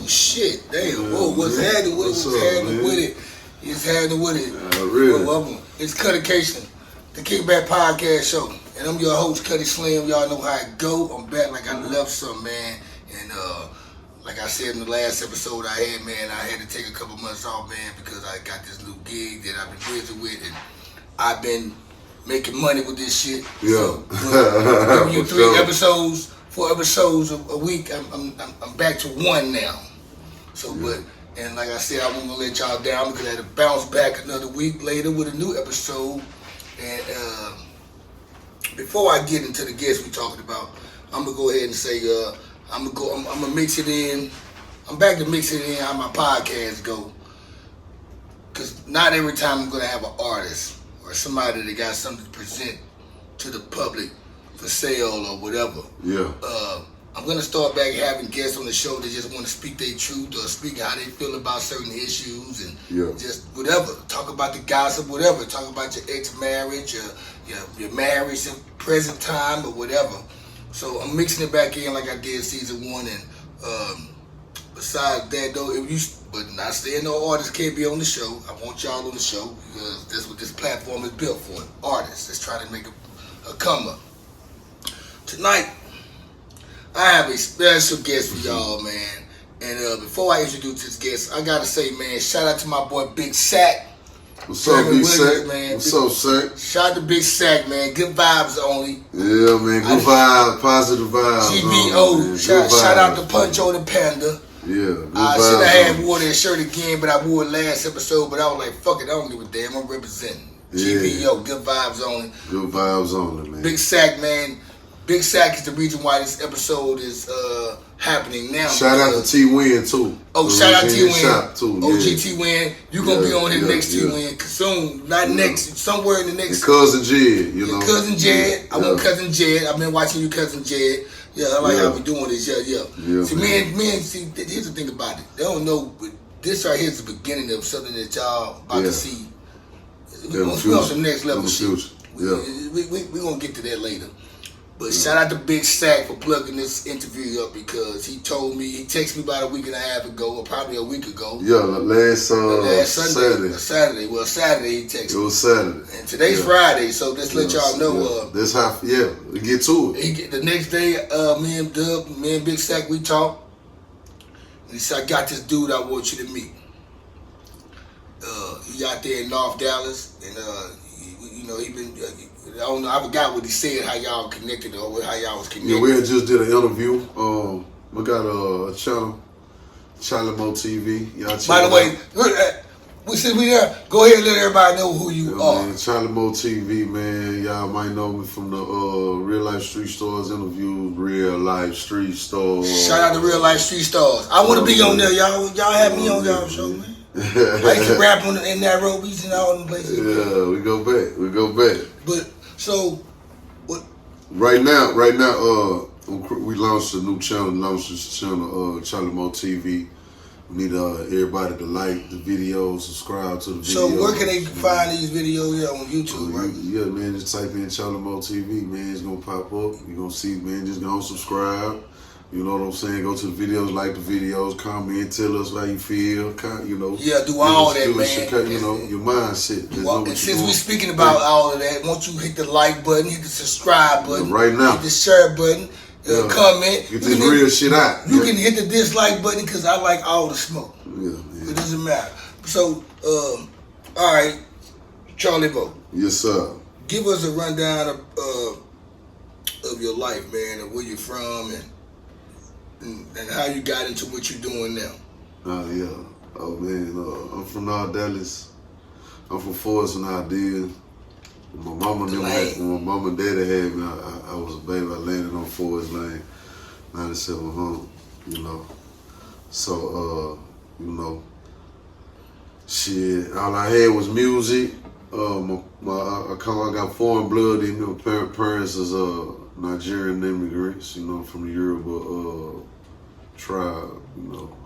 shit, damn. Whoa, what's happening with it? It's happening with it. Really? It's Cuttycation, the Kickback Podcast Show. And I'm your host, Cutty Slim. Y'all know how it go. I'm back like I left some, man. And like I said in the last episode I had, man, I had to take a couple months off, man, because I got this new gig that I've been busy with, and I've been making money with this shit. Yeah. So, giving you 4 episodes a week. I'm back to 1 now. So, and like I said, I wasn't gonna let y'all down because I had to bounce back another week later with a new episode. And before I get into the guests we talking about, I'm gonna go ahead and say I'm gonna mix it in. I'm back to mixing it in how my podcast go. Cause not every time I'm gonna have an artist or somebody that got something to present to the public for sale or whatever. Yeah. I'm gonna start back having guests on the show that just want to speak their truth or speak how they feel about certain issues and just whatever. Talk about the gossip, whatever. Talk about your ex-marriage, your marriage in present time or whatever. So I'm mixing it back in like I did season 1. And besides that though, but not saying no artists can't be on the show. I want y'all on the show because that's what this platform is built for. Artists that's trying to make a come up. Tonight, I have a special guest for y'all, man. And before I introduce this guest, I gotta say, man, shout out to my boy Big Sack. What's up, Big Sack? Man. What's up, Sack? Shout out to Big Sack, man. Good vibes only. Yeah, man. Good vibes, positive vibes. GBO. Shout out to Puncho the Panda. Yeah, I should have wore that shirt again, but I wore it last episode. But I was like, fuck it, I don't give a damn. I'm representing. GBO. Good vibes only. Good vibes only, man. Big Sack, man. Big Sack is the reason why this episode is happening now. Shout out to T-Win, too. Oh, shout out to T-Win. OG T-Win. You going to be on here next T-Win. Soon. Not next. Somewhere in the next. And Cousin Jed, you know. Cousin Jed. I want Cousin Jed. I've been watching you, Cousin Jed. Yeah, I like how we doing this. Yeah. See, man, see, here's the thing about it. They don't know, but this right here is the beginning of something that y'all about to see. We're on some next level shit. We're going to get to that later. But shout out to Big Sack for plugging this interview up because he told me, he texted me about a week and a half ago, or probably a week ago. Yeah, last Sunday. Saturday. Well, Saturday he texted me. It was Saturday. And today's Friday, so just let y'all know. That's how, we get to it. The next day, me and Big Sack, we talked. And he said, I got this dude I want you to meet. He out there in North Dallas, and he been. I don't know. I forgot what he said. How y'all connected or how y'all was connected. Yeah, we had just did an interview. We got a channel, Charlie Moe TV. Y'all check By the way, since we there, go ahead and let everybody know who you are. Man, Charlie Moe TV, man. Y'all might know me from the Real Life Street Stars interview. Real Life Street Stars. Shout out to Real Life Street Stars. I want to be on there, y'all. Y'all have me on y'all show, man. I used to rap in Nairobi and all them places. Yeah, we go back. But so, what? Right now, we launched a new channel. Charlie Moe TV. We need everybody to like the videos, subscribe to the videos. So where can they find these videos? On YouTube, right? Yeah, man. Just type in Charlie Moe TV, man. It's gonna pop up. You're gonna see, man. Just go subscribe. You know what I'm saying? Go to the videos, like the videos, comment, tell us how you feel. Yeah, do all that, man. Your mindset. Since we're speaking about all of that, once you hit the like button, hit the subscribe button, right now, hit the share button, comment. Get this real shit out. You can hit the dislike button because I like all the smoke. Yeah. It doesn't matter. So, all right, Charlie Moe. Yes, sir. Give us a rundown of your life, man, and where you're from, and how you got into what you're doing now. Oh man, I'm from North Dallas. I'm from Forest and Ideal. When my mama and daddy had me, I was a baby. I landed on Forest Lane, 97 home. So shit. All I had was music. I got foreign blood in me. My parents is Nigerian immigrants, from the Yoruba tribe,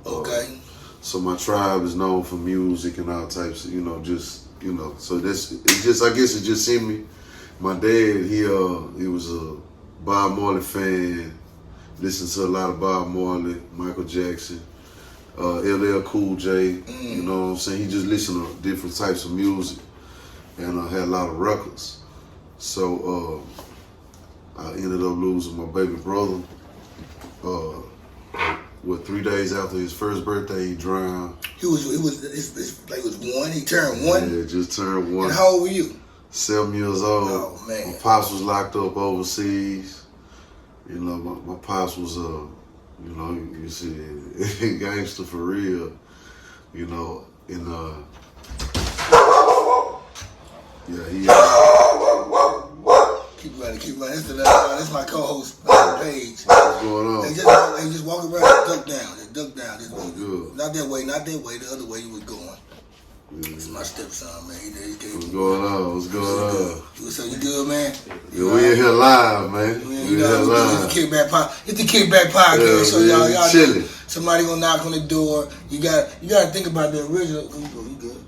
Okay. So my tribe is known for music and all types of, so I guess it just in me. My dad, he was a Bob Marley fan, listened to a lot of Bob Marley, Michael Jackson. LL Cool J. You know what I'm saying? He just listened to different types of music and had a lot of records. So I ended up losing my baby brother. 3 days after his first birthday, he drowned. He was one. He turned one. Yeah, just turned one. And how old were you? 7 years old. Oh man. My pops was locked up overseas. You know, my pops was you know, you see, gangster for real. You know, yeah, he. Keep running. That's my co-host, Paige. What's going on? Hey, just walk around, duck down. Just good. Not that way, the other way you was going. It's my stepson, man. What's going on? So you good, man? Yeah, we in here live, man. We in here live. It's the Kickback Podcast. Yeah, So y'all chilling. Somebody gonna knock on the door. You got to think about the original. You good?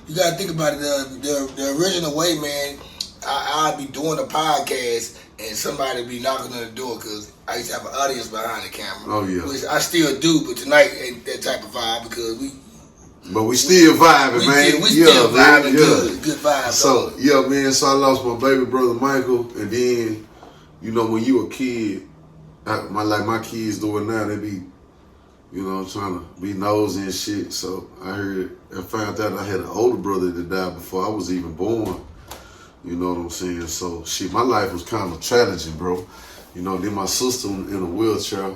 You got to think about it. The original way, man. I'd be doing a podcast and somebody be knocking on the door because I used to have an audience behind the camera. Oh yeah. Which I still do, but tonight ain't that type of vibe because But we still vibing, man. We still vibing, good vibes. So yeah, man. So I lost my baby brother Michael, and then, you know, when you a kid, my kids doing now, they be, you know, trying to be nosy and shit. So I found out I had an older brother that died before I was even born. You know what I'm saying? So my life was kind of challenging, bro. You know, then my sister in a wheelchair.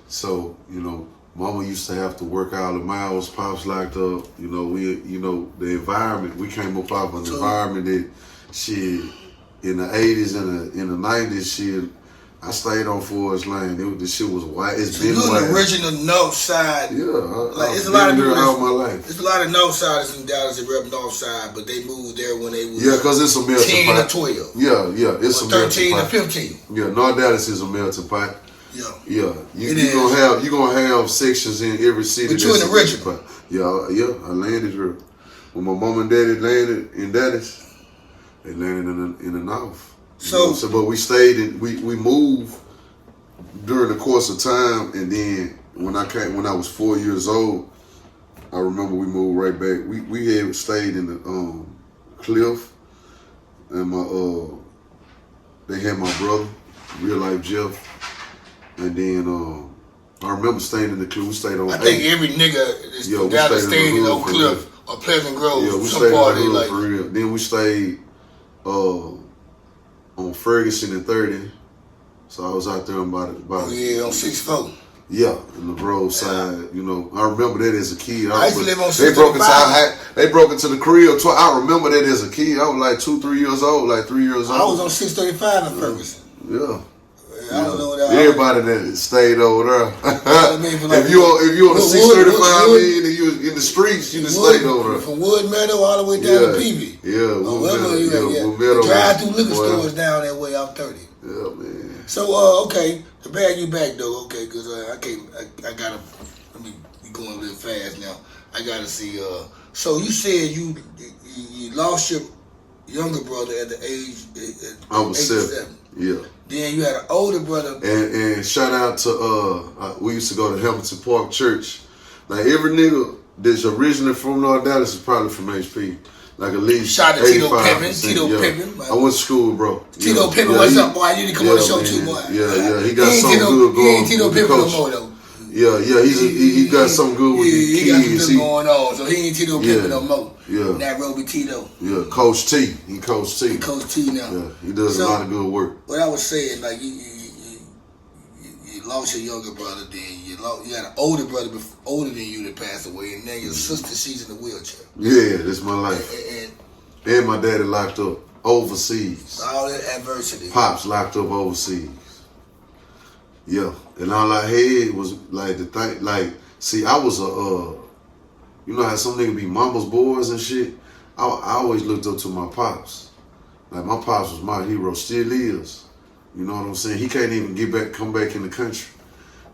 So, you know, mama used to have to work all the miles, pops locked up. You know, the environment, we came up out of an environment that in the 80s and in the 90s, I stayed on Forest Lane. The shit was white. It's been you're white. the original North Side. Yeah, it's a lot of people all my life. There's a lot of North Siders in Dallas that rep North Side, but they moved there when they was because it's a melting 10 pot. to 12. Yeah, it's or a 13 melting to pot. 15. Yeah, North Dallas is a melting pot. Yeah. You're gonna have sections in every city. But you're an original. Yeah, I landed here. When my mom and daddy landed in Dallas, they landed in the North. So but we stayed we moved during the course of time, and then when I was 4 years old, I remember we moved right back. We had stayed in the Cliff, and they had my brother, real life Jeff. And then I remember staying in the Cliff. We stayed on. I think every nigga that's down the stayed in Oak Cliff or Pleasant Grove. Yeah, we stayed in the hood for real. Then we stayed on Ferguson and 30. So I was out there about on 6-4. Yeah, in the roadside. You know, I remember that as a kid. I used to live on 635. They broke into the crib. I remember that as a kid. I was like 2-3 years old, I was on 635 in Ferguson. Yeah. I don't know that. Everybody that stayed over there. If you on the 635 and you in the streets, you just stayed over there. From Wood Meadow all the way down to Peavy. Yeah, Wood Meadow. Drive through liquor stores down that way off 30. Yeah, man. So okay, to bag you back though, okay, because I gotta, let me be going a little fast now. I gotta see. So you said you lost your younger brother at the age. I was 7. Yeah. Then you had an older brother. And shout out to we used to go to Hamilton Park Church. Like every nigga that's originally from North Dallas is probably from HP. Like at least shout out to Tito Pimpin. Tito Pimpin. I went to school with bro. Tito Pimpin, what's up, boy? You need to come on the show too, boy. Yeah. He got something good going. He ain't Tito Pimpin no more though. Yeah. He got something good with the kids. He got something going on, so he ain't Tito Pimpin no more. Yeah. Nairobi Tito. Yeah, Coach T. He Coach T. Coach T now. Yeah, he does a lot of good work. What I was saying, like you lost your younger brother, then you had an older brother older than you that passed away, and then your sister, she's in the wheelchair. Yeah, that's my life. And my daddy locked up overseas. All that adversity. Pops locked up overseas. Yeah, and all I had was like the thing, like, see, I was you know how some niggas be mama's boys and shit? I always looked up to my pops. Like, my pops was my hero, still is. You know what I'm saying? He can't even come back in the country.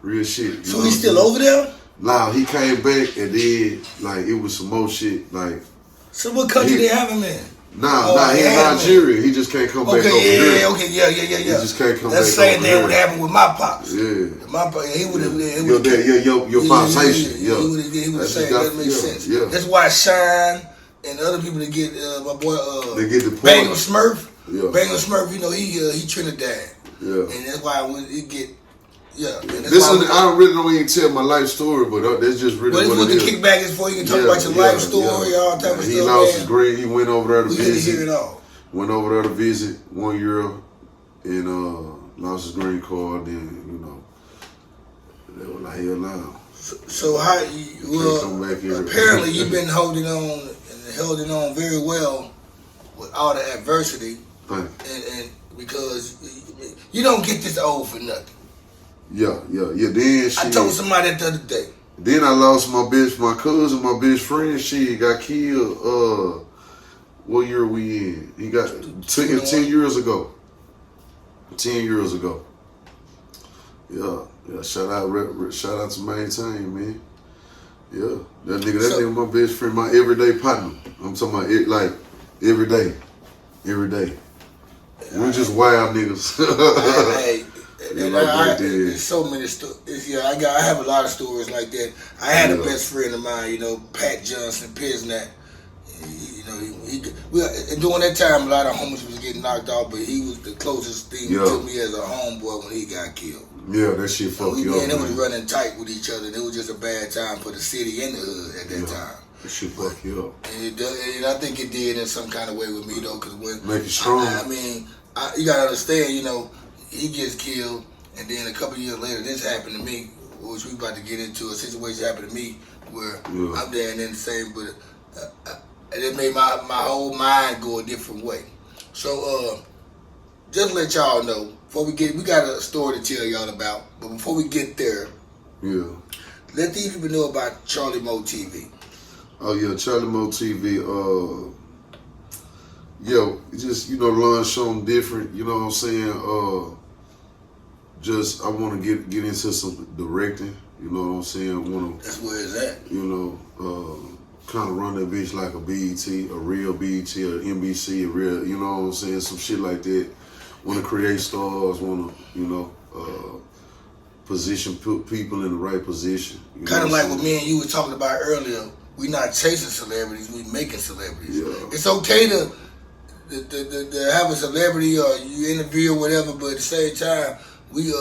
Real shit. So he's still over there? Nah, he came back and then, like, it was some more shit, like. So what country they have him in? Nah, he in Nigeria. He just can't come back over here. Yeah. He just can't come That's back the same thing would happen with my pops. Yeah. My pops, he would have. Your pops Haitian. He would have said that makes sense. Yeah. That's why Shine and other people that get my boy they get the Bangle Smurf. Yeah. Bangle Smurf, he Trinidad. Yeah. And that's why he get. Yeah. This one, I really don't even tell my life story, but that's just really what it is. But the kickback is for you can talk about your life story, all type of stuff. He lost his green. He went over there to visit. Hear it all. Went over there to visit 1 year and lost his green card. Then they were like, hell no. So how? Apparently you've been holding on very well with all the adversity, and because you don't get this old for nothing. Yeah. Then I told somebody that the other day. Then I lost my cousin, my best friend. She got killed. What year we in? He got 10 years ago. 10 years ago. Yeah. Shout out to Maintain, man. Yeah, that nigga my best friend, my everyday partner. I'm talking about it like every day. We just wild niggas. There's so many stories. Yeah, I have a lot of stories like that. I had a best friend of mine, Pat Johnson, Piznat. During that time, a lot of homies was getting knocked off, but he was the closest thing to me as a homeboy when he got killed. Yeah, that shit fucked you up. They was running tight with each other. It was just a bad time for the city and the hood at that time. That shit fucked you up. And I think it did in some kind of way with me, though, because when... Make you strong. You got to understand, he gets killed, and then a couple years later, this happened to me, which we about to get into. A situation happened to me where I'm there and then the same, but it made my whole mind go a different way. So, just to let y'all know, we got a story to tell y'all about, but before we get there, let these people know about Charlie Moe TV. Oh yeah, Charlie Moe TV. Just learn something different. You know what I'm saying? Just I want to get into some directing. You know what I'm saying? That's where it's at. Kind of run that bitch like a BET, a real BET, or NBC, a real. You know what I'm saying? Some shit like that. Want to create stars. Want to position, put people in the right position. Kind of like what me and you were talking about earlier. We not chasing celebrities. We making celebrities. Yeah. It's okay to have a celebrity or you interview or whatever, but at the same time, we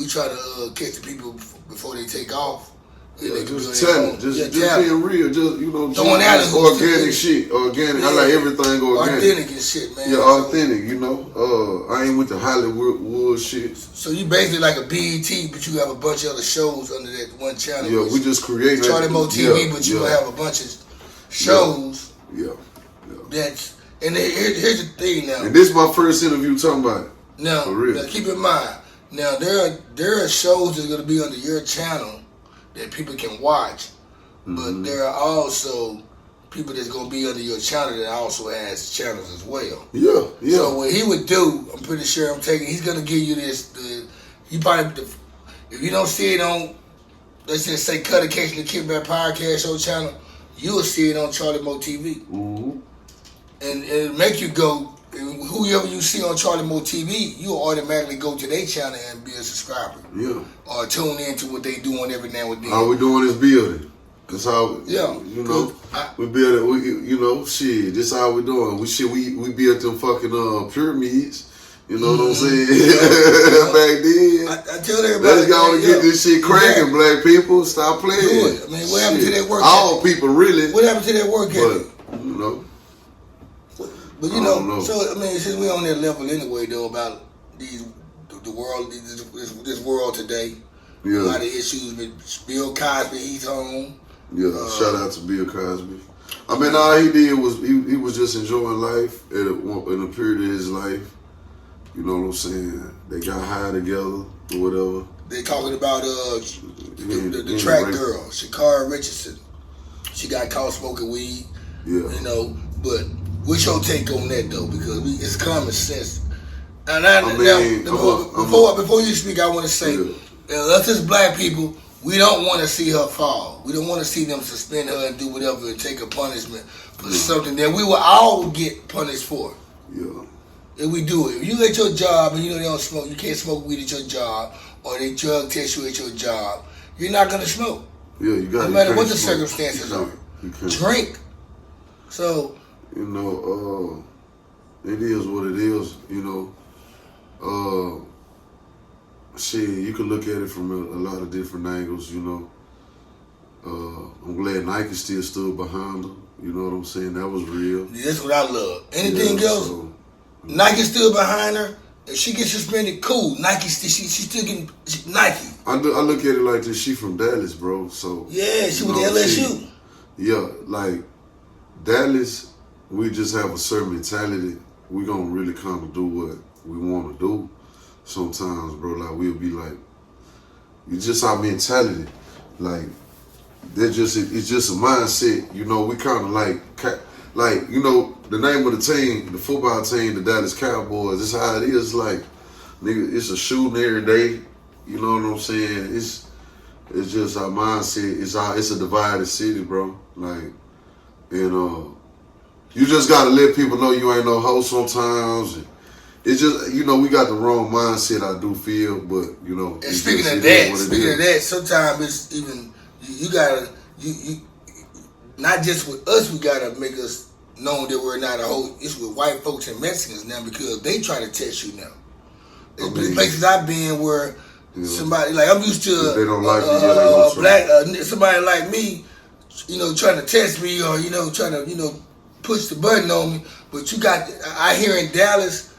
try to catch the people before they take off. Just talent, just being real, just organic shit, organic. I like everything organic, authentic and shit, man. Yeah, authentic. I ain't with the Hollywood shit. So you basically like a BET, but you have a bunch of other shows under that one channel. Yeah, we just create Charlie Moe TV, but you have a bunch of shows. Yeah. That's and here's the thing now. And this is my first interview talking about it. Now keep in mind. Now there are shows that's gonna be under your channel that people can watch, but there are also people that's gonna be under your channel that also has channels as well. Yeah. So what he would do, I'm pretty sure he's gonna give you this. You probably, if you don't see it on, let's just say Cutty and Charlie Kickback Podcast Show channel, you'll see it on Charlie Moe TV, and it'll make you go. Whoever you see on Charlie Moe TV, you'll automatically go to their channel and be a subscriber. Yeah. Or tune into what they doing every now and then. All we doing is building. That's how, we build it. Shit, this how we doing. We built them fucking pyramids. You know what I'm saying? Back then. I tell everybody. Let's go and get this shit cracking, black people. Stop playing. Do it. What happened to that work ethic? All people, really. What happened to that work ethic? But, so since we on that level anyway, though, about the world, this world today, a lot of issues with Bill Cosby, he's home. Yeah, shout out to Bill Cosby. All he did was he was just enjoying life in a period of his life. You know what I'm saying? They got high together or whatever. They talking about the track girl, Shakara Richardson. She got caught smoking weed. Yeah. But what's your take on that though? Because it's common sense. And before you speak, I want to say, us as black people, we don't want to see her fall. We don't want to see them suspend her and do whatever and take a punishment for something that we will all get punished for. Yeah. If we do it. If you at your job and you know they don't smoke, you can't smoke weed at your job, or they drug test you at your job, you're not gonna smoke. Yeah, you got. No matter what the circumstances are. Drink. So. You know, it is what it is. You know, shit, you can look at it from a lot of different angles. You know, I'm glad Nike still stood behind her. You know what I'm saying? That was real. Yeah, that's what I love. Anything else? So, Nike still behind her. If she gets suspended, cool. Nike, she still getting Nike. I look at it like this. She from Dallas, bro. So yeah, she with LSU. Yeah, like Dallas, we just have a certain mentality. We gonna really kind of do what we want to do. Sometimes, bro, like we'll be like, it's just our mentality. Like it's just a mindset. You know, we kind of like you know, the name of the team, the football team, the Dallas Cowboys. This how it is. Like, nigga, it's a shooting every day. You know what I'm saying? It's just our mindset. It's a divided city, bro. Like, and you just gotta let people know you ain't no hoe sometimes. And it's just, you know, we got the wrong mindset. I do feel, but you know. And speaking of that, sometimes it's even you gotta you not just with us. We gotta make us known that we're not a hoe. It's with white folks and Mexicans now because they try to test you now. There's been places I've been where somebody like I'm used to they don't like black somebody like me, you know, trying to test me or you know trying to push the button on me. But you got I hear in Dallas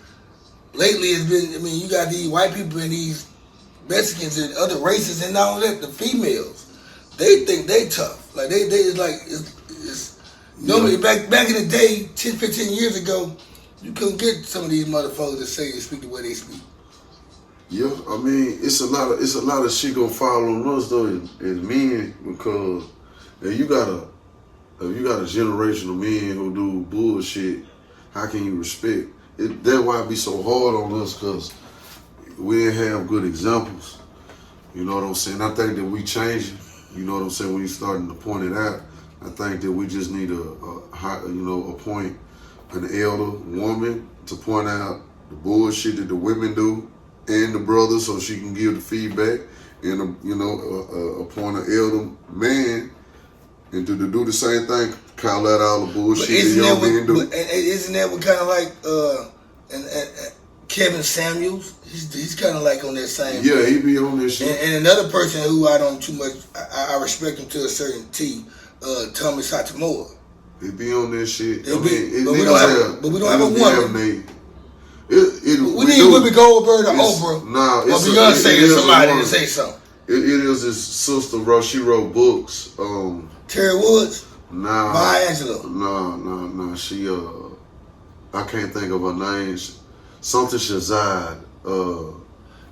lately it's been. I mean, you got these white people and these Mexicans and other races and not only that the females. They think they tough. Like they like it's normally back in the day, 10, 15 years ago, you couldn't get some of these motherfuckers to say and speak the way they speak. Yeah, I mean it's a lot of shit gonna fall on us though as men because if you got a generation of men who do bullshit, how can you respect it? That's why it be so hard on us because we didn't have good examples. You know what I'm saying? I think that we changing. You know what I'm saying? When you starting to point it out, I think that we just need appoint an elder woman to point out the bullshit that the women do and the brothers, so she can give the feedback, and appoint an elder man and to do the same thing, call out all the bullshit that young men do. Isn't that what kind of like Kevin Samuels? He's kind of like on that same. Yeah, he be on that shit. And another person who I don't too much, I respect him to a certain T, Thomas Satamora. He be on that shit. But we don't have a woman. We need Whoopi Goldberg or Oprah or Beyonce or somebody to say something. It is his sister, bro. She wrote books. Terry Woods? Nah. Maya Angelou? No. She, I can't think of her name. Something Shazad.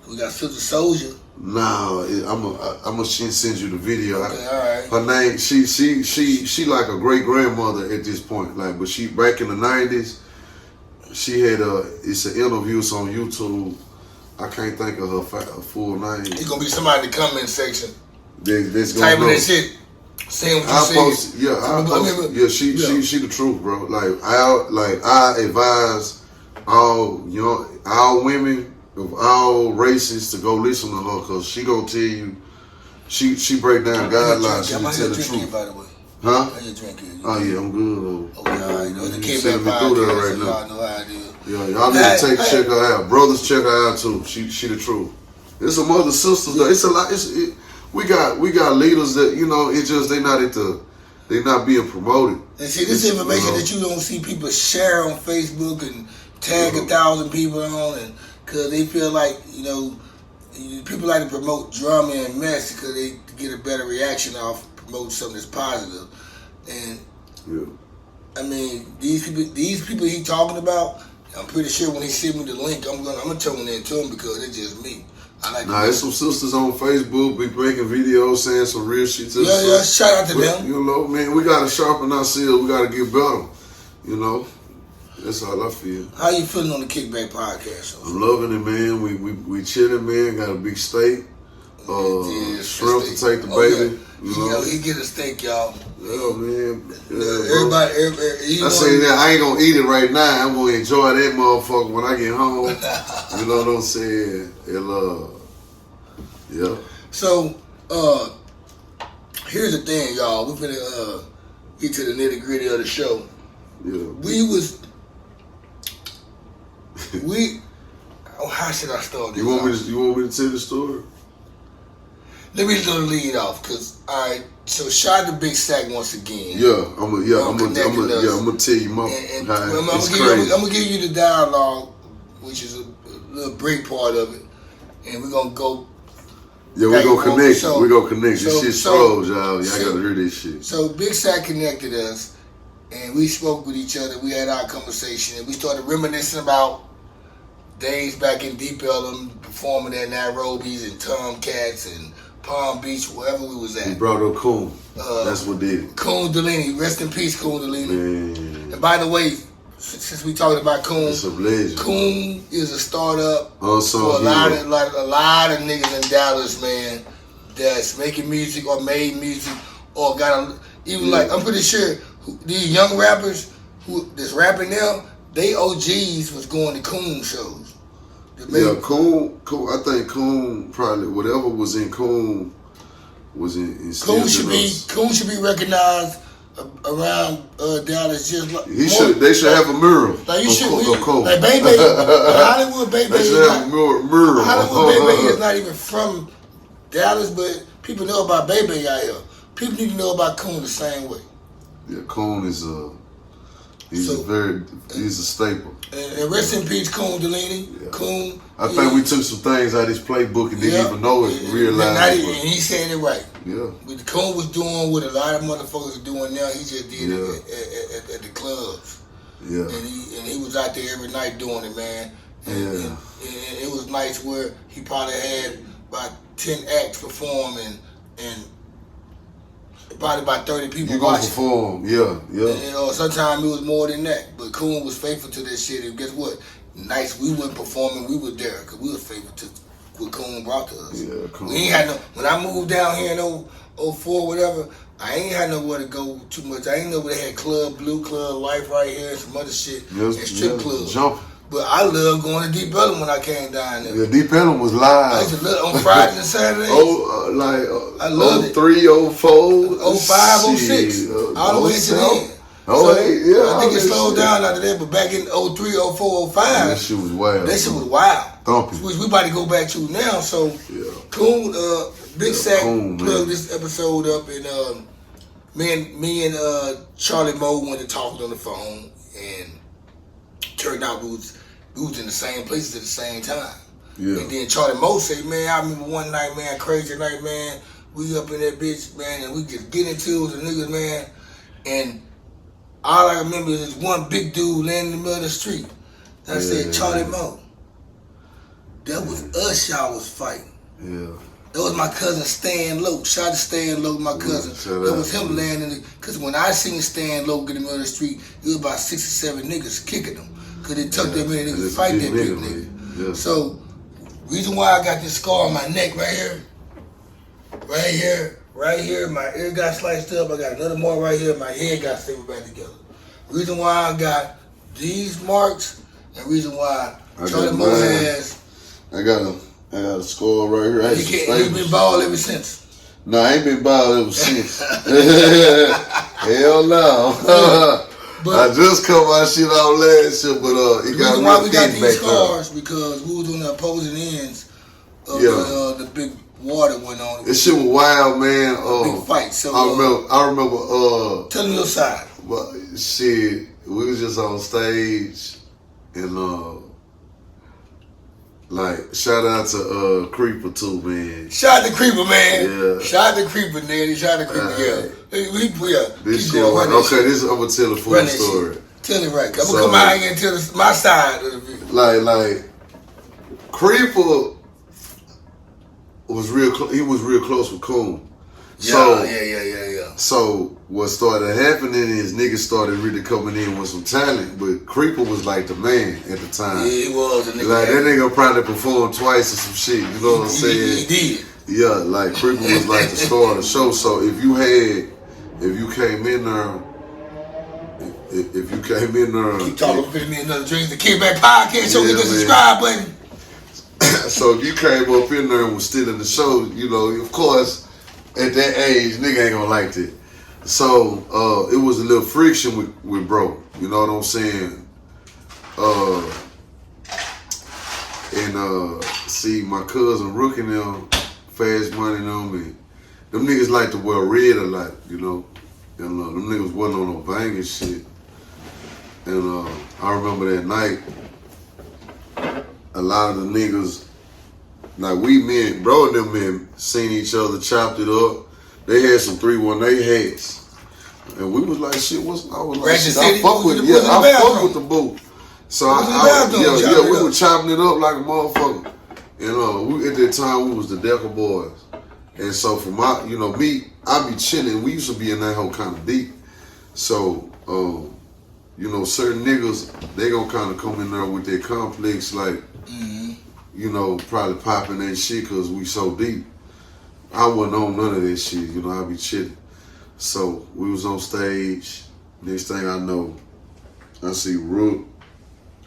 We got Sister Soldier. Nah, I'm gonna send you the video. Okay, all right. Her name, she like a great grandmother at this point. Like, but she back in the 90s, she had it's an interview on YouTube. I can't think of her full name. It's gonna be somebody in the comment section. That's typing that shit. Saying what you said. Yeah, she the truth, bro. I advise all women of all races to go listen to her because she gonna tell you. She break down guidelines. She tell the truth. By the way. Huh? How you drinking? Oh yeah, I'm good. Oh yeah, all right. You sending me through there right now. Y'all know how it is. Yeah, y'all need to check her out. Brothers, check her out too. She the truth. There's some other sisters though. It's a lot. We got leaders that it's just they not being promoted. And see, this information that you don't see people share on Facebook and tag 1,000 people on, and because they feel like people like to promote drama and mess because they get a better reaction off promoting something that's positive. And I mean, these people he talking about, I'm pretty sure when he send me the link, I'm gonna tune in to him because it's just me. There's some sisters on Facebook be making videos saying some real shit to us. Yeah, shout out to them. Man, we gotta sharpen ourselves. We gotta get better. That's all I feel. How you feeling on the Kickback Podcast? I'm loving it, man. We chilling, man. Got a big steak. Shrimp to take the baby. He get a steak, y'all. Yeah, man. Everybody, I say that I ain't gonna eat it right now. I'm gonna enjoy that motherfucker when I get home. You know what I'm saying? Yeah. So, here's the thing, y'all. We're finna get to the nitty gritty of the show. Yeah. How should I start this? You want me to tell the story? Let me just lead off, cause so shout out to Big Sack once again. Yeah, I'm gonna tell you my. I'm gonna give you the dialogue, which is a little break part of it, and we're gonna go. Yeah, we're gonna connect. We're gonna connect. This shit strolls, y'all. Y'all gotta hear this shit. So Big Sack connected us, and we spoke with each other. We had our conversation, and we started reminiscing about days back in Deep Elum, performing at Nairobi's and Tomcats and Palm Beach, wherever we was at. He brought up Coon. That's what did it. Coon Delaney, rest in peace, Coon Delaney. Man. And by the way, since we talking about Coon, it's a legend. Coon is a startup for a lot of niggas in Dallas, man, that's making music or made music or got like I'm pretty sure these young rappers that's rapping now, they OGs was going to Coon shows. Yeah, Coon. I think Coon probably whatever was in Coon was in. Coon should be recognized around Dallas just like They should have a mural. Like you should. Like Baby, Hollywood Baby. They should have a mural. Hollywood Baby is not even from Dallas, but people know about Baby out here. People need to know about Coon the same way. Yeah, Coon is he's a staple. And rest in peace, Coon Delaney. Yeah. Coon. I think we took some things out of his playbook and didn't even know it, realized it. And he said it right. Yeah. But Coon was doing what a lot of motherfuckers are doing now. He just did it at the clubs. Yeah. And he was out there every night doing it, man. And it was nights where he probably had about 10 acts performing and probably about 30 people watching. Perform, yeah. And, sometimes it was more than that. But Coon was faithful to that shit. And guess what? Nights we weren't performing, we were there because we was faithful to what Coon brought to us. Yeah, Coon. We ain't had no. When I moved down here in 04, whatever, I ain't had nowhere to go too much. I ain't know where they had Club Blue, Club Life right here, and some other shit, and strip clubs. Jumping. But I loved going to Deep Elum when I came down there. Yeah, Deep Elum was live. I used to love on Fridays and Saturdays. I loved 03, 04, 05, 06, all the way to the end. I think it slowed down after that, but back in 03, 04, 05, that shit was wild. That shit was wild. Thumping. Which we about to go back to now. So, Coon, Big Sack plugged this episode up, and me and Charlie Moe went to talk on the phone, and turned out we was in the same places at the same time. Yeah. And then Charlie Moe said, man, I remember one night, man, crazy night, man, we up in that bitch, man, and we just get into it with the niggas, man, and all I remember is this one big dude laying in the middle of the street. And I said, Charlie Moe, that was us y'all was fighting. Yeah. That was my cousin Stan Lowe. Shout out to Stan Lowe, my cousin. That was him laying in the... Because when I seen Stan Lowe get in the middle of the street, it was about 6 or 7 niggas kicking him. Because they took that many niggas to fight that big nigga. Yeah. So, reason why I got this scar on my neck right here, my ear got sliced up. I got another mark right here. My head got stapled back together. Reason why I got these marks, and reason why Charlie Moe has... I got a scar right here. He been bald ever since. No, I ain't been bald ever since. Hell no. But I just cut my shit off last year, but it got reason why we got these scars because we was on the opposing ends of the big war that went on. This shit was wild, man. Big fight. So I remember. Tell me your side. But shit, we was just on stage and like, shout out to Creeper too, man. Shout out to Creeper, man. Yeah. Shout out to Creeper, Daddy. Shout out to Creeper, This shit, I'm gonna tell a full story. Tell it right. I'm gonna come out here and tell my side of the video. Like, Creeper was he was real close with Coon. Yeah. So what started happening is niggas started really coming in with some talent, but Creeper was like the man at the time. Yeah, he was. Like that nigga probably performed twice or some shit. You know what I'm saying? He did. Yeah, like Creepy was like the star of the show. So if you came in there, keep talking for me another drink. The Kickback Podcast show. Hit the subscribe button. So if you came up in there and was still in the show, you know, of course, at that age, nigga ain't gonna like it. So it was a little friction with bro. You know what I'm saying? See, my cousin Rook and them, Fast Money and them niggas like to wear red a lot, you know. And them niggas wasn't on no banging shit. And I remember that night, a lot of the niggas, like me and bro and them men seen each other, chopped it up. They had some 318 hats. And we was like, shit, I was like, shit, I fuck with the boo. So we were chopping it up like a motherfucker. And we at that time we was the Decker Boys. And so for my, you know, me, I be chilling. We used to be in that whole kind of deep. So you know, certain niggas, they gonna kind of come in there with their complex, like, you know, probably popping that shit because we so deep. I wasn't on none of that shit, you know, I be chilling. So we was on stage. Next thing I know, I see Rook.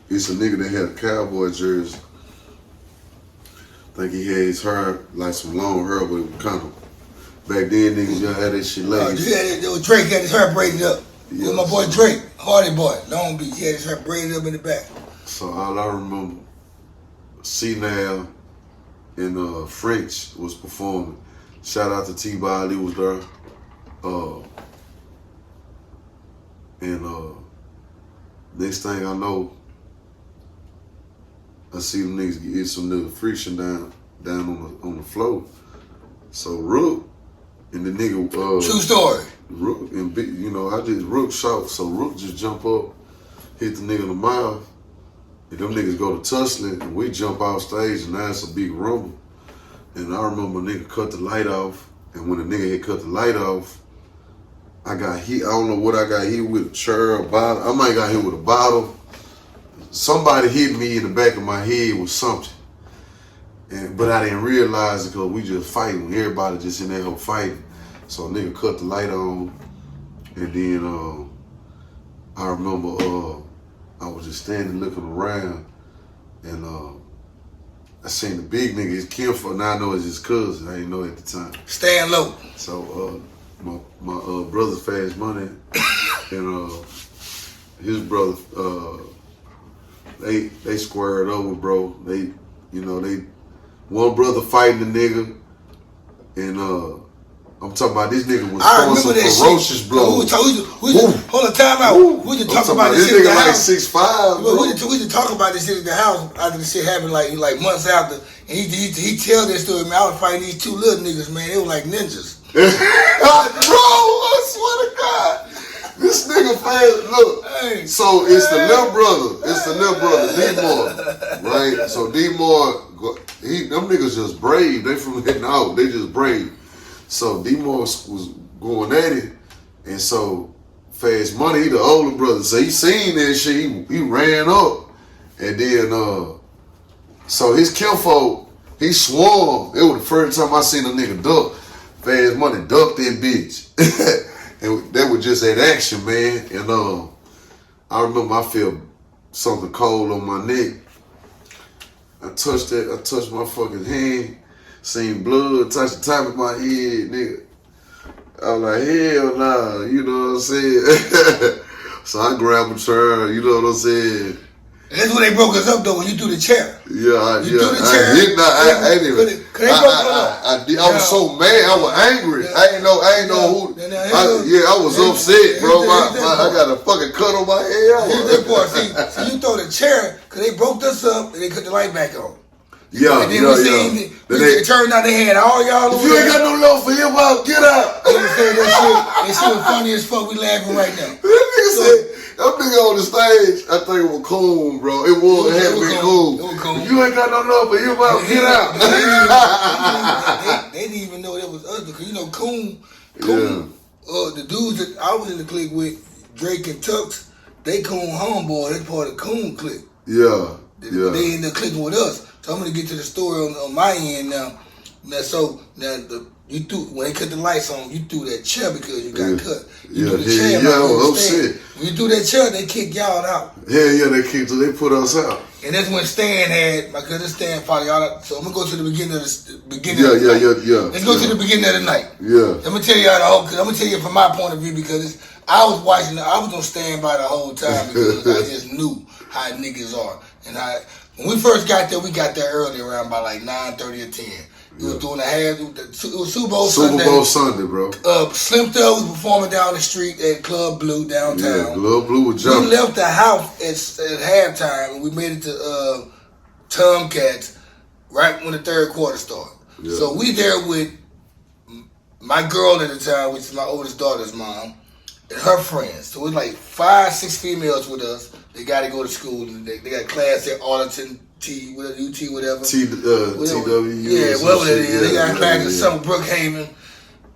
It's a nigga that had a cowboy jersey. I think he had his hair, like some long hair, but it was kind of, back then niggas y'all had that shit lazy. Drake had his hair braided up. Yeah, with my boy Drake, Hardy Boy, Long Beach. He had his hair braided up in the back. So all I remember, C-Nav and French was performing. Shout out to T-Ball, he was there. Next thing I know, I see them niggas get some little friction down on the floor. So Rook and the nigga true story. Rook and you know, Rook shot, so Rook just jump up, hit the nigga in the mouth, and them niggas go to tussling, and we jump off stage, and now it's a big rumble. And I remember a nigga cut the light off, and when the nigga had cut the light off, I got hit. I don't know what I got hit with, a chair, a bottle. I might got hit with a bottle. Somebody hit me in the back of my head with something. But I didn't realize it because we just fighting. Everybody just in that whole fighting. So a nigga cut the light on. And then I remember I was just standing looking around. And I seen the big nigga, his kinfolk. Now I know it's his cousin. I didn't know at the time. Staying low. So my brother Fast Money and his brother, they squared over, bro. One brother fighting the nigga, and I'm talking about this nigga was throwing some ferocious blows. Hold on, time out. We just talk about this shit nigga at the like house. 6'5". We just talk about this shit at the house after the shit happened, like months after. And he tell that story, man. I was fighting these two little niggas, man. They were like ninjas. Bro, I swear to God. This nigga Fast, look. Hey, so it's the little brother, D-Moore, right? So D-Moore, them niggas just brave. They from hitting out. They just brave. So D-Moore was going at it, and so Fast Money, he the older brother, so he seen that shit. He ran up, and then so his kinfolk, he swung. It was the first time I seen a nigga duck. Fast Money ducked that bitch. And that was just that action, man. And I remember I felt something cold on my neck. I touched my fucking hand, seen blood, touched the top of my head, nigga. I was like, hell nah, you know what I'm saying? So I grabbed a chair, you know what I'm saying? That's when they broke us up though, when you threw the chair. I was so mad, I was angry. I ain't know who. I was upset, bro. I got a fucking cut on my head. So you throw the chair, cause they broke us up and they cut the light back on. Yeah, and then it turned out they had all y'all. If you ain't got no love for him, get out. That shit was funny as fuck. We laughing right now. That nigga on the stage, I think it was cool, bro. It had to be cool. If you ain't got no love for him, get out. They didn't even know that was us because Coon, the dudes that I was in the clique with, Drake and Tux, they Coon homeboy. They part of the Coon clique. Yeah. They ended up clicking with us. So I'm gonna get to the story on my end now. You threw when they cut the lights on, you threw that chair because you got cut. You threw the chair. Shit. When you threw that chair, they kicked y'all out. Yeah, they kicked. They put us out. And that's when Stan had my cousin Stan followed y'all out. So I'm gonna go to the beginning of the Yeah. Let's go to the beginning of the night. Yeah. I'm gonna tell y'all the whole. Cause I'm gonna tell you from my point of view because I was watching. I was gonna stand by the whole time because I just knew how niggas are. And when we first got there, we got there early around by like 9:30 or 10. It was doing it was Super Bowl Sunday. Super Bowl Sunday, bro. Slim Thug was performing down the street at Club Blue downtown. Yeah, Club Blue was jumping. We left the house at halftime and we made it to Tomcats right when the third quarter started. Yeah. So we there with my girl at the time, which is my oldest daughter's mom, and her friends. So it was like 5-6 females with us. They got to go to school. They got class at Arlington. UT, whatever. TW. Yeah, whatever it is. They got class at some Brookhaven.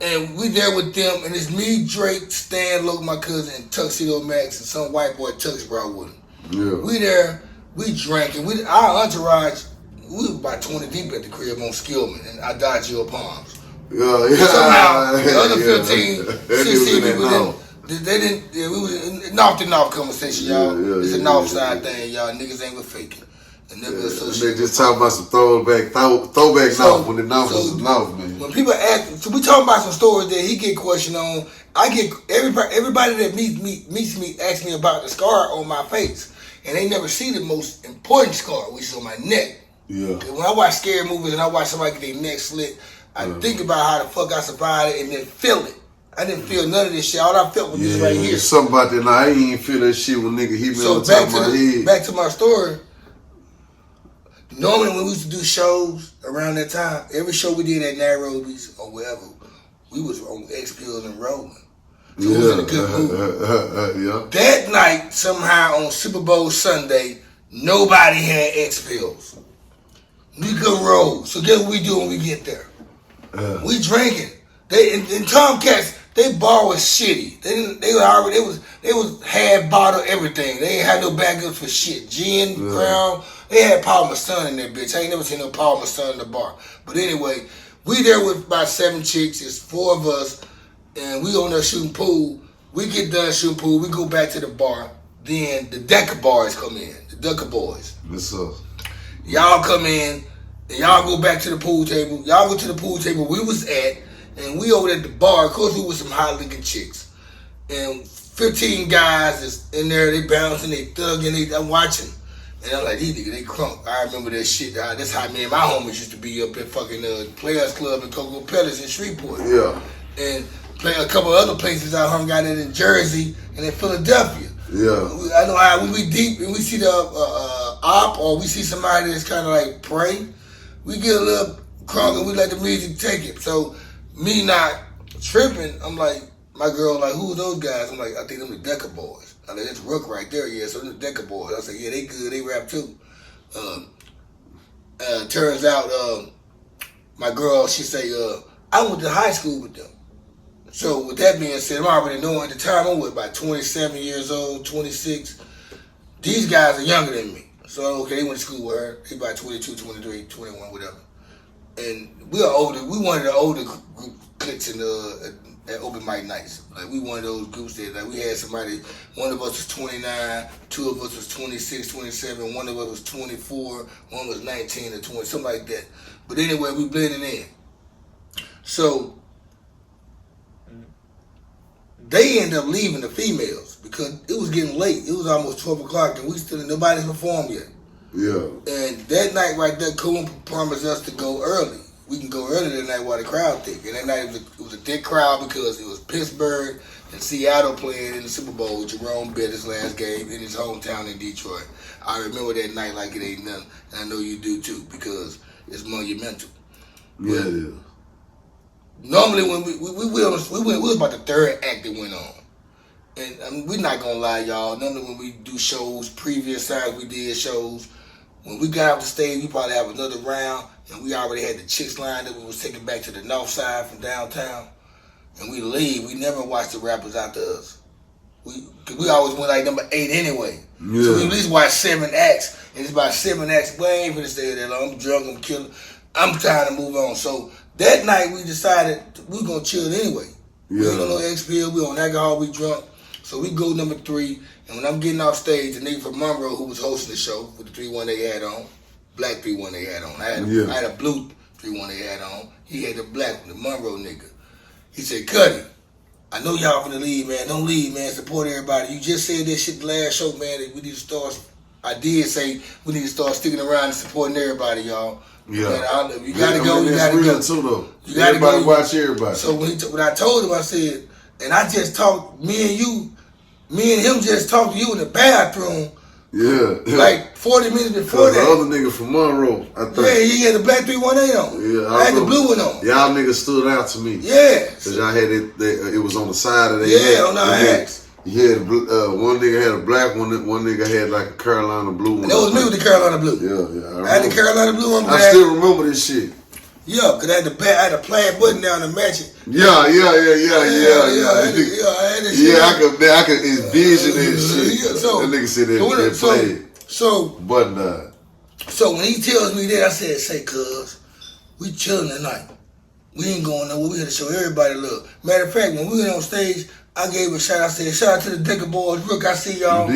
And we there with them, and it's me, Drake, Stan, Logan, my cousin, and Tuxedo Max, and some white boy Tux brought with him. Yeah. We there, we drank, and our entourage, we was about 20 deep at the crib on Skillman and Adagio Palms. Yeah. Somehow, the other 15, 16 people we was north to north conversation, y'all. It's a north side thing, y'all. Niggas ain't with faking. They just talking about some throwback north when the north was north, man. When people ask, so we talking about some stories that he get questioned on. I get everybody that meets me asks me about the scar on my face, and they never see the most important scar, which is on my neck. Yeah. When I watch scary movies and I watch somebody get their neck slit, I think about how the fuck I survived it and then feel it. I didn't feel none of this shit. All I felt was this right here. Something about that. Now I ain't even feel that shit when nigga hit me on the top of my head. Back to my story. Normally when we used to do shows around that time, every show we did at Nairobi's or wherever, we was on X pills and rolling. So we was in a good mood. That night, somehow on Super Bowl Sunday, nobody had X pills. We could roll. So guess what we do when we get there? We drinking. In Tomcats, they bar was shitty. They was half bottle everything. They ain't had no backups for shit. Gin, Crown. They had Paul Masson in that bitch. I ain't never seen no Paul Masson in the bar. But anyway, we there with about 7 chicks. It's 4 of us, and we on there shooting pool. We get done shooting pool. We go back to the bar. Then the Decker boys come in. The Decker boys. What's up? Y'all come in, and y'all go back to the pool table. Y'all go to the pool table we was at, and we over at the bar. Of course, we was some hot-looking chicks. And 15 guys is in there. They bouncing, they thugging, I'm watching. And I'm like, these niggas, they crunk. I remember that shit. That's how me and my homies used to be up at fucking Players Club in Cocoa Palace in Shreveport. Yeah. And a couple other places I hung out in Jersey and in Philadelphia. Yeah. I know how when we deep and we see the op or we see somebody that's kind of like praying, we get a little crunk and we let the music take it. So me not tripping, I'm like, my girl like, who are those guys? I'm like, I think them the Decker boys. I like, that's Rook right there, yeah, so the Decker boys. I said, yeah, they good, they rap too. Turns out, my girl, she say, I went to high school with them. So with that being said, I'm already knowing at the time I'm about 27 years old, 26. These guys are younger than me. So okay, they went to school with her. They about 22, 23, 21, whatever. And we are older. We one of the older group cliques in at open mic nights. Like we one of those groups that like we had somebody, one of us was 29, 2 of us was 26, 27, one of us was 24, one was 19 or 20, something like that. But anyway, we blended in. So they ended up leaving the females because it was getting late. It was almost 12 o'clock and we still nobody's performed yet. Yeah. And that night right there, Coon promised us to go early. We can go early that night while the crowd thick. And that night it was a thick crowd because it was Pittsburgh and Seattle playing in the Super Bowl. Jerome Bettis' last game in his hometown in Detroit. I remember that night like it ain't nothing. And I know you do too because it's monumental. Yeah, it is. Normally when we was about the third act that went on. And I mean, we're not gonna lie, y'all. Normally when we do shows, previous times we did shows, when we got off the stage, we probably have another round, and we already had the chicks lined up. We was taken back to the north side from downtown, and we leave. We never watched the rappers after us. Cause we always went like number 8 anyway. Yeah. So we at least watched 7 acts, and it's about 7 acts. We ain't finna stay there long. I'm drunk, I'm killing. I'm trying to move on. So that night we decided we was gonna chill anyway. Yeah. We ain't on no XPL, we on alcohol, we drunk. So we go number 3, and when I'm getting off stage, the nigga from Monroe who was hosting the show with the 3-1 they had on, black 3-1 they had on. I had a blue 3-1 they had on. He had the black one, the Monroe nigga. He said, Cutty, I know y'all finna leave, man. Don't leave, man. Support everybody. You just said that shit the last show, man, that we need to start. I did say we need to start sticking around and supporting everybody, y'all. Yeah. You gotta go, you gotta go. Too, though. You gotta everybody go. Watch everybody. So when I told him, I said, and I just talked, me and him just talked to you in the bathroom. Yeah. Like 40 minutes before that. The other nigga from Monroe, I think. Yeah, he had the black 318 on. Yeah, I had the blue one on. Y'all niggas stood out to me. Yeah. Because y'all had it was on the side of their head. On our hats. You had one nigga had a black one nigga had like a Carolina blue one. And that was me with the Carolina blue. Yeah. I had the Carolina blue on. I still remember this shit. Yeah, because I had the plaid button down to match it. Yeah. I could envision that shit. So, that nigga said that plaid. So button down. So when he tells me that, I said, say, cuz, we chilling tonight. We ain't going nowhere. We had to show everybody love. Matter of fact, when we went on stage, I gave a shout. I said, shout out to the Decker Boys. Look, I see y'all.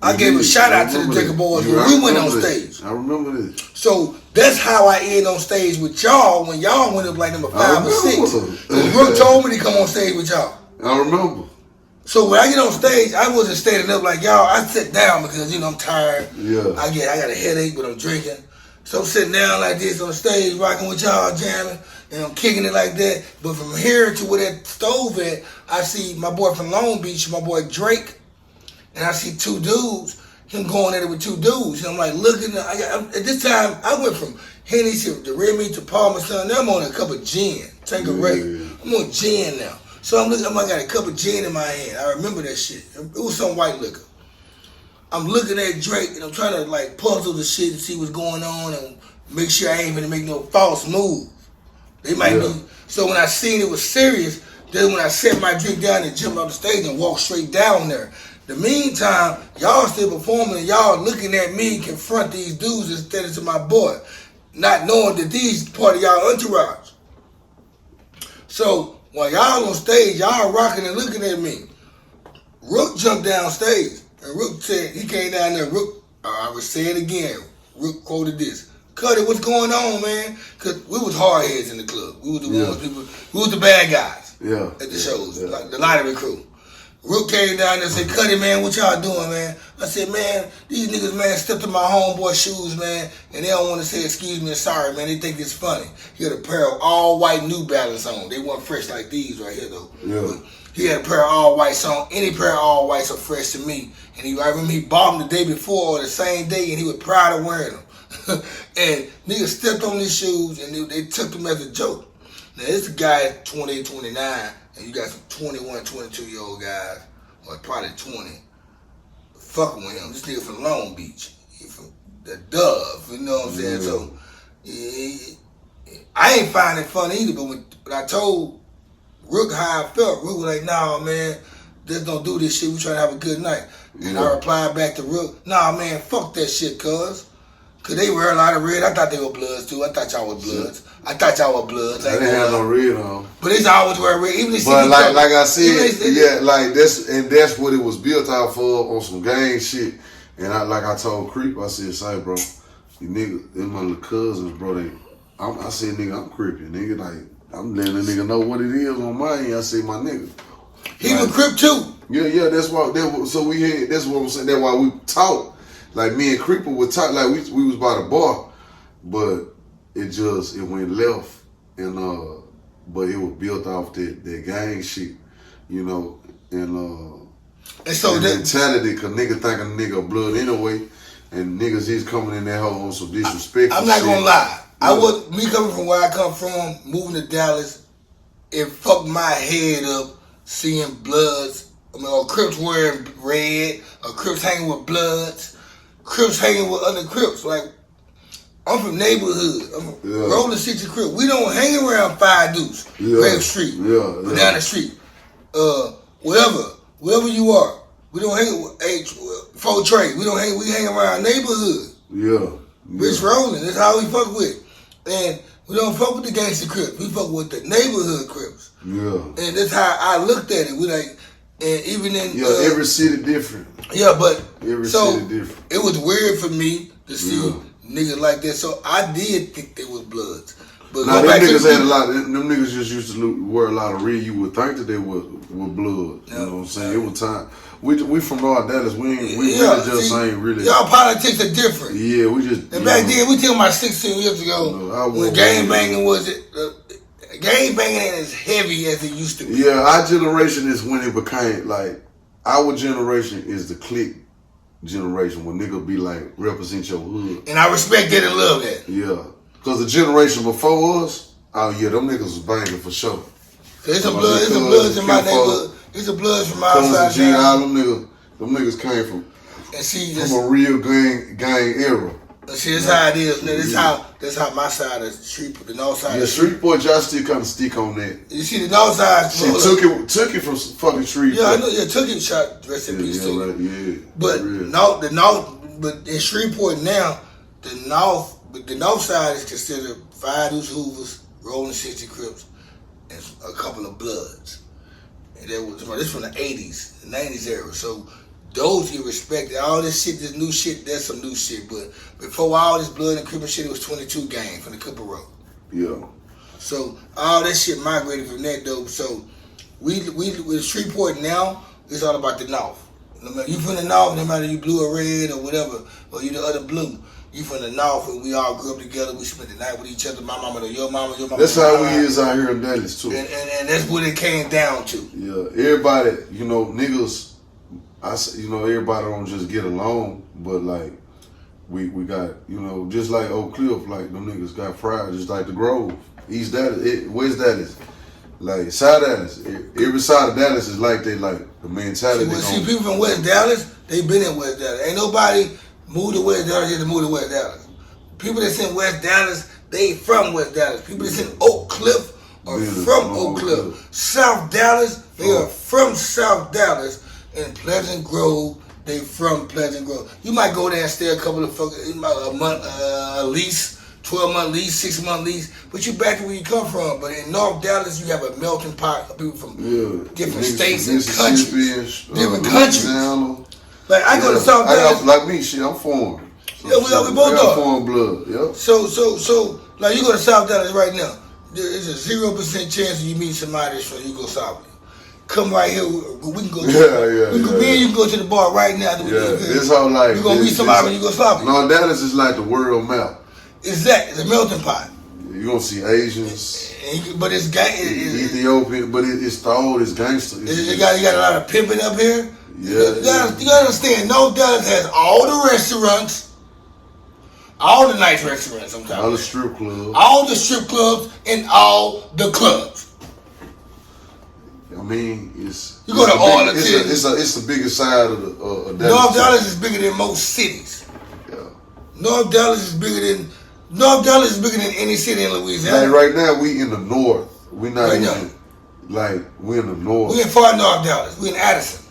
I gave a shout out to the Decker Boys when we went on stage. I remember this. So that's how I end on stage with y'all when y'all went up like number 5 or 6. Rook told me to come on stage with y'all. I remember. So when I get on stage, I wasn't standing up like y'all. I sit down because, I'm tired. Yeah. I got a headache, but I'm drinking. So I'm sitting down like this on the stage, rocking with y'all, jamming, and I'm kicking it like that. But from here to where that stove at, I see my boy from Long Beach, my boy Drake, and I see 2 dudes, him going at it with 2 dudes. And I'm like, looking, at this time, I went from Henny to Remy to Parmesan. Now I'm on a cup of gin, Tanqueray. I'm on gin now. So I'm looking, I got a cup of gin in my hand. I remember that shit. It was some white liquor. I'm looking at Drake and I'm trying to like puzzle the shit and see what's going on and make sure I ain't gonna make no false move. They might be. So when I seen it was serious, then when I set my drink down and jumped off the stage and walked straight down there. The meantime, y'all still performing and y'all looking at me confront these dudes instead of to my boy, not knowing that these part of y'all entourage. So while y'all on stage, y'all rocking and looking at me. Rook jumped down stage. And Rook said, he came down there, Rook, I would say it again, Rook quoted this, Cutty, what's going on, man? Because we was hard heads in the club. We was the ones people, we was the bad guys at the shows, like the lottery crew. Rook came down there and said, Cutty, man, what y'all doing, man? I said, man, these niggas, man, stepped in my homeboy shoes, man, and they don't want to say excuse me and sorry, man. They think it's funny. He had a pair of all white New Balance on. They weren't fresh like these right here, though. Yeah. But he had a pair of all whites on. Any pair of all whites are fresh to me. And I remember he bought them the day before or the same day, and he was proud of wearing them. And niggas stepped on these shoes, and they took them as a joke. Now, this guy 28, 29, and you got some 21, 22-year-old guys, or probably 20, fucking with him. This nigga from Long Beach. He from the Dove, you know what I'm saying? So, I ain't find it funny either, but when I told Rook how I felt, Rook was like, nah, man, just don't do this shit. We trying to have a good night. And I replied back to Rook, nah, man, fuck that shit, cuz they wear a lot of red. I thought they were Bloods, too. I thought y'all were Bloods. I didn't have no red on. But they always wear red. Even but like I said, like that's what it was built out for on some gang shit. And I told Creep, I said, say, bro, you niggas, them my little cousins, bro, I said, nigga, I'm creepy, nigga. Like, I'm letting a nigga know what it is on my end. I say, my nigga. He was Crip too. Yeah, that's why. So we had. That's what I'm saying. That's why we talk. Like me and Creeper would talk. Like we was by the bar, but it went left, and but it was built off that gang shit, you know, and so that mentality. Cause nigga think a nigga blood anyway, and niggas is coming in that hole on some disrespect. I'm not gonna lie. Me coming from where I come from, moving to Dallas, it fucked my head up. Seeing Bloods, or Crips wearing red, or Crips hanging with Bloods, Crips hanging with other Crips. Like, I'm from neighborhood. I'm rolling 60 Crip. We don't hang around 5 Deuce, Grave Street, down the street, wherever you are. We don't hang with 4 Trade. We hang around neighborhood. Rich rolling. That's how we fuck with. And We don't fuck with the gangster Crips. We fuck with the neighborhood Crips. Yeah. And that's how I looked at it. We like, and even in every city different. Yeah, but every city different. It was weird for me to see niggas like that. So I did think they was Bloods. But now them niggas had a lot. Them niggas just used to wear a lot of red. You would think that they were Blood. You know what I'm saying? It was time. We from North Dallas. We really just ain't really. Y'all politics are different. Yeah, we just. And back then, we talking about 16 years ago when gang banging gang banging ain't as heavy as it used to be. Yeah, our generation is when it became like our generation is the clique generation when niggas be like represent your hood. And I respect that and love that. Yeah, because the generation before us, them niggas was banging for sure. There's some bloods in my neighborhood. There's some bloods from outside. Them niggas came from a real gang era. See, that's how it is. That's how my side of the street, the north side. Yeah, Shreveport, y'all still kind of stick on that. You see, the north side. She took it from fucking Shreveport. Yeah, I know. Yeah, took it. Shot. Rest in peace. But but in Shreveport now, the north side is considered 5 Deuce Hoovers, Rolling 60 Crips, and a couple of Bloods. And this from the 80s, the 90s era. So those get respected. All this shit, this new shit, that's some new shit. But before all this Blood and Crip and shit, it was 22 gang from the Cooper Road. Yeah. So all that shit migrated from that though. So we with Shreveport now, it's all about the North. You from the North, no matter you blue or red or whatever, or you the other blue. You from the North, and we all grew up together. We spent the night with each other. My mama, your mama. That's how we is out here in Dallas too. And that's what it came down to. Yeah, everybody, niggas. Everybody don't just get along, but like we got, just like Oak Cliff, like them niggas got pride, just like the Grove, East Dallas, West Dallas, like South Dallas. Every side of Dallas is like they like the mentality. See, people from West Dallas, they been in West Dallas. Ain't nobody moved to West Dallas just to move to West Dallas. People that's in West Dallas, they from West Dallas. People that's in Oak Cliff are from Oak Cliff. South Dallas, they are from South Dallas. In Pleasant Grove, they from Pleasant Grove. You might go there and stay a couple of a month, lease, 12-month lease, 6-month lease, but you back to where you come from. But in North Dallas, you have a melting pot of people from different states and countries, different countries. Like I go to South Dallas, like me, shit, I'm foreign. Yeah, we both are foreign blood. Yeah. So, like you go to South Dallas right now, there's a 0% chance you meet somebody that's from Yugoslavia. Come right here. We can go. You can go to the bar right now. This whole life. You're gonna meet somebody from Yugoslavia. No, Dallas is like the world map. Exactly, it's a melting pot. You're gonna see Asians, but it's Ethiopian, but it's the oldest gangster. You got a lot of pimping up here. Yeah, you gotta understand. North Dallas has all the restaurants, all the nice restaurants. Sometimes all the strip clubs, and all the clubs. I mean, it's you go to Arlington. It's the biggest side of the Dallas. North Dallas is bigger than most cities. Yeah. North Dallas is bigger than any city in Louisiana. Like right now, we in the north. We not we in the north. We in far North Dallas. We in Addison.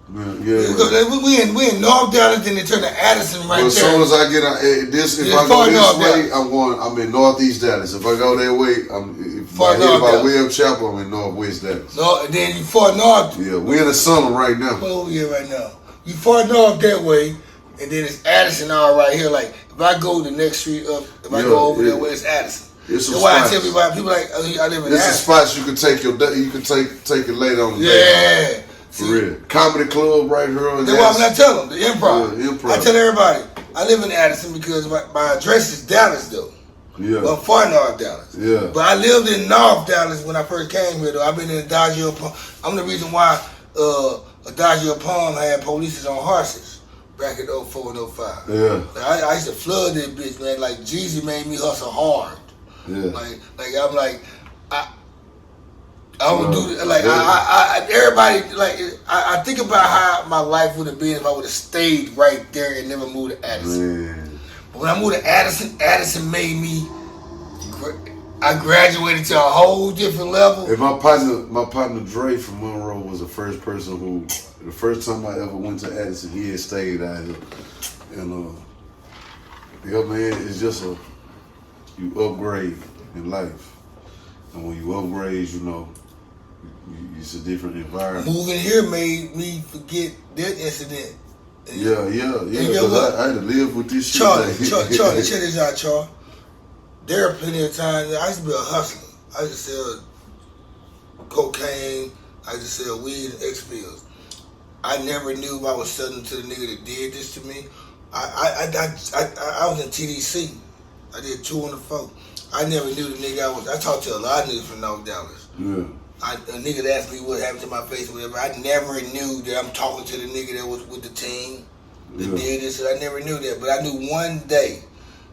We in North Dallas, then they turn to Addison right there. As soon as I get if I go this way, I'm in Northeast Dallas. If I go that way, if I hit by Webb Chapel, I'm in Northwest Dallas. No, and then you far north. Yeah, we in the summer right now. Oh yeah, right now. You far north that way, and then it's Addison all right here. Like if I go the next street up, if I go over that way, it's Addison. It's That's why I tell people like I live in Addison. It's a spot you can take take it later on the day. Yeah. For real. Comedy club right here on That's why I tell them, the Improv. Yeah, Improv. I tell everybody, I live in Addison because my address is Dallas though. Yeah. But I'm far North Dallas. Yeah. But I lived in North Dallas when I first came here though. I've been in Adagio Palm. I'm the reason why Adagio Palm had police on horses back in 04 and 05. Yeah. I used to flood that bitch, man. Like Jeezy made me hustle hard. Yeah. I would do like everybody like I think about how my life would have been if I would have stayed right there and never moved to Addison. Man. But when I moved to Addison made me. I graduated to a whole different level. And my partner Dre from Monroe was the first time I ever went to Addison, he had stayed out here, and man, it's just you upgrade. in life. And when you upgrade, you know, it's a different environment. Moving here made me forget that incident. Yeah. Because I had to live with this Charlie, shit. Charlie, check this out, Charlie. There are plenty of times I used to be a hustler. I used to sell cocaine. I used to sell weed and X pills. I never knew I was selling to the nigga that did this to me. I was in TDC. I did 2 on the 4. I never knew the nigga I was. I talked to a lot of niggas from North Dallas. Yeah. A nigga that asked me what happened to my face or whatever. I never knew that I'm talking to the nigga that was with the team that did this. I never knew that. But I knew one day